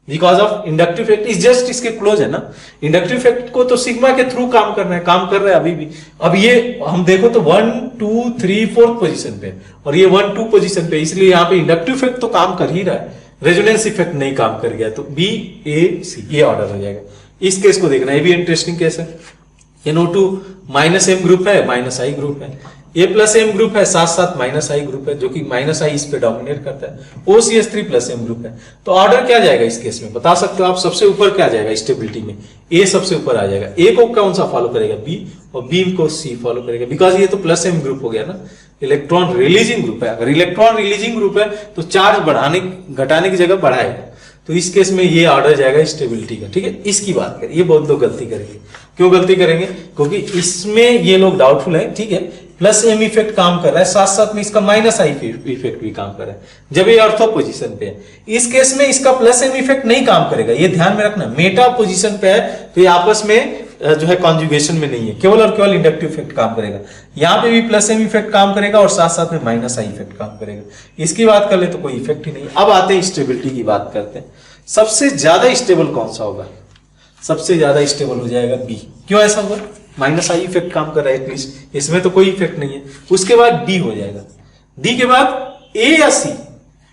because of inductive effect is just इसके क्लोज है ना। इंडक्टिव इफेक्ट को तो सिग्मा के थ्रू काम करना है, काम कर रहा है अभी भी। अब ये हम देखो तो 1 2 3 4 पोजीशन पे और ये 1 2 पोजीशन पे, इसलिए यहाँ पे इंडक्टिव इफेक्ट तो काम कर ही रहा है, रेजोनेंस इफेक्ट नहीं काम कर गया, तो बी ए सी ये ऑर्डर हो जाएगा। इस केस को देखना, ये भी इंटरेस्टिंग केस है। NO2 माइनस एम ग्रुप है, माइनस आई ग्रुप है, ए प्लस एम ग्रुप है, साथ साथ माइनस आई ग्रुप है, जो कि माइनस आई इस पे डोमिनेट करता है। OCH3 प्लस एम ग्रुप है, तो ऑर्डर क्या जाएगा इस केस में बता सकते हो आप, सबसे ऊपर क्या जाएगा स्टेबिलिटी में, ए सबसे ऊपर आ जाएगा। ए को कौन सा फॉलो करेगा, बी, और बी को सी फॉलो करेगा बिकॉज ये तो प्लस एम ग्रुप हो गया ना, इलेक्ट्रॉन रिलीजिंग ग्रुप है। अगर इलेक्ट्रॉन रिलीजिंग ग्रुप है तो चार्ज बढ़ाने घटाने की जगह बढ़ाएगा, तो इस केस में ये ऑर्डर जाएगा स्टेबिलिटी का। ठीक है, इसकी बात करें, ये बहुत लोग गलती करेंगे। क्यों गलती करेंगे, क्योंकि इसमें ये लोग डाउटफुल है। ठीक है, प्लस एम इफेक्ट काम कर रहा है, साथ साथ में इसका माइनस आई इफेक्ट भी काम कर रहा है, जब ये ऑर्थो पोजीशन पे है। इस केस में इसका प्लस एम इफेक्ट नहीं काम करेगा, ये ध्यान में रखना। मेटा पोजीशन पे है तो ये आपस में जो है कॉन्जुगेशन में नहीं है, केवल और केवल इंडक्टिव इफेक्ट काम करेगा। यहाँ पे भी प्लस एम इफेक्ट काम करेगा और साथ साथ में माइनस आई इफेक्ट काम करेगा। इसकी बात कर ले तो कोई इफेक्ट ही नहीं। अब आते हैं स्टेबिलिटी की बात करते हैं। सबसे ज्यादा स्टेबल कौन सा होगा, सबसे ज्यादा स्टेबल हो जाएगा बी। क्यों ऐसा होगा, माइनस आई इफेक्ट काम कर रहा है एटलीस्ट, इसमें तो कोई इफेक्ट नहीं है। उसके बाद डी हो जाएगा, डी के बाद ए या सी,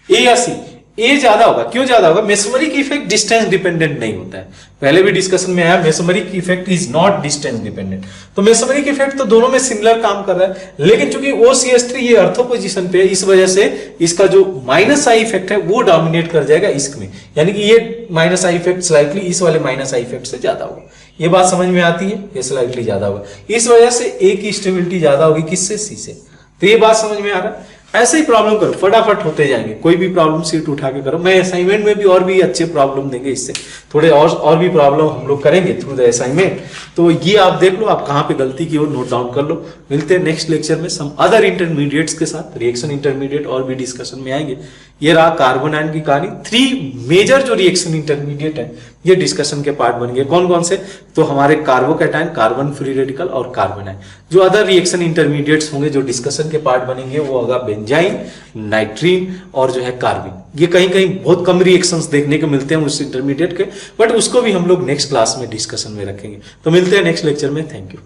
ए या सी। ए ज्यादा होगा, क्यों ज्यादा होगा, मेसोमेरिक इफेक्ट डिस्टेंस डिपेंडेंट नहीं होता है। पहले भी डिस्कशन में आया mesomeric effect is not distance dependent, तो मेसोमेरिक इफेक्ट तो दोनों में सिमिलर काम कर रहा है, लेकिन चूंकि OCH3 ये अर्थो पोजीशन पे है, इस वजह से इसका जो माइनस आई इफेक्ट है वो डोमिनेट कर जाएगा इसमें, यानी कि ये माइनस आई इफेक्ट स्लाइटली इस वाले माइनस आई इफेक्ट से ज्यादा होगा। ये बात समझ में आती है, ये स्लाइटली ज्यादा होगा, इस वजह से ए की स्टेबिलिटी ज्यादा होगी, किससे, सी से। तो ये बात समझ में आ रहा है। ऐसे ही प्रॉब्लम करो, फटाफट होते जाएंगे, कोई भी प्रॉब्लम सीट उठा के करो। मैं असाइनमेंट में भी और भी अच्छे प्रॉब्लम देंगे, इससे थोड़े और भी प्रॉब्लम हम लोग करेंगे थ्रू द असाइनमेंट। तो ये आप देख लो, आप कहाँ पे गलती की हो नोट डाउन कर लो। मिलते हैं नेक्स्ट लेक्चर में सम अदर इंटरमीडिएट्स के साथ, रिएक्शन इंटरमीडिएट और भी डिस्कशन में आएंगे। ये रहा कार्बन आयन की कहानी। 3 मेजर जो रिएक्शन इंटरमीडिएट है ये डिस्कशन के पार्ट बन गए। कौन कौन से, तो हमारे कार्बोकैटायन, कार्बन फ्री रेडिकल और कार्बन आयन। जो अदर रिएक्शन इंटरमीडिएट्स होंगे जो डिस्कशन के पार्ट बनेंगे वो होगा बेंजाइन, नाइट्रीन और जो है कार्बिन। ये कहीं कहीं बहुत कम रिएक्शंस देखने को मिलते हैं उस इंटरमीडिएट के, बट उसको भी हम लोग नेक्स्ट क्लास में डिस्कशन में रखेंगे। तो मिलते हैं नेक्स्ट लेक्चर में। Thank you.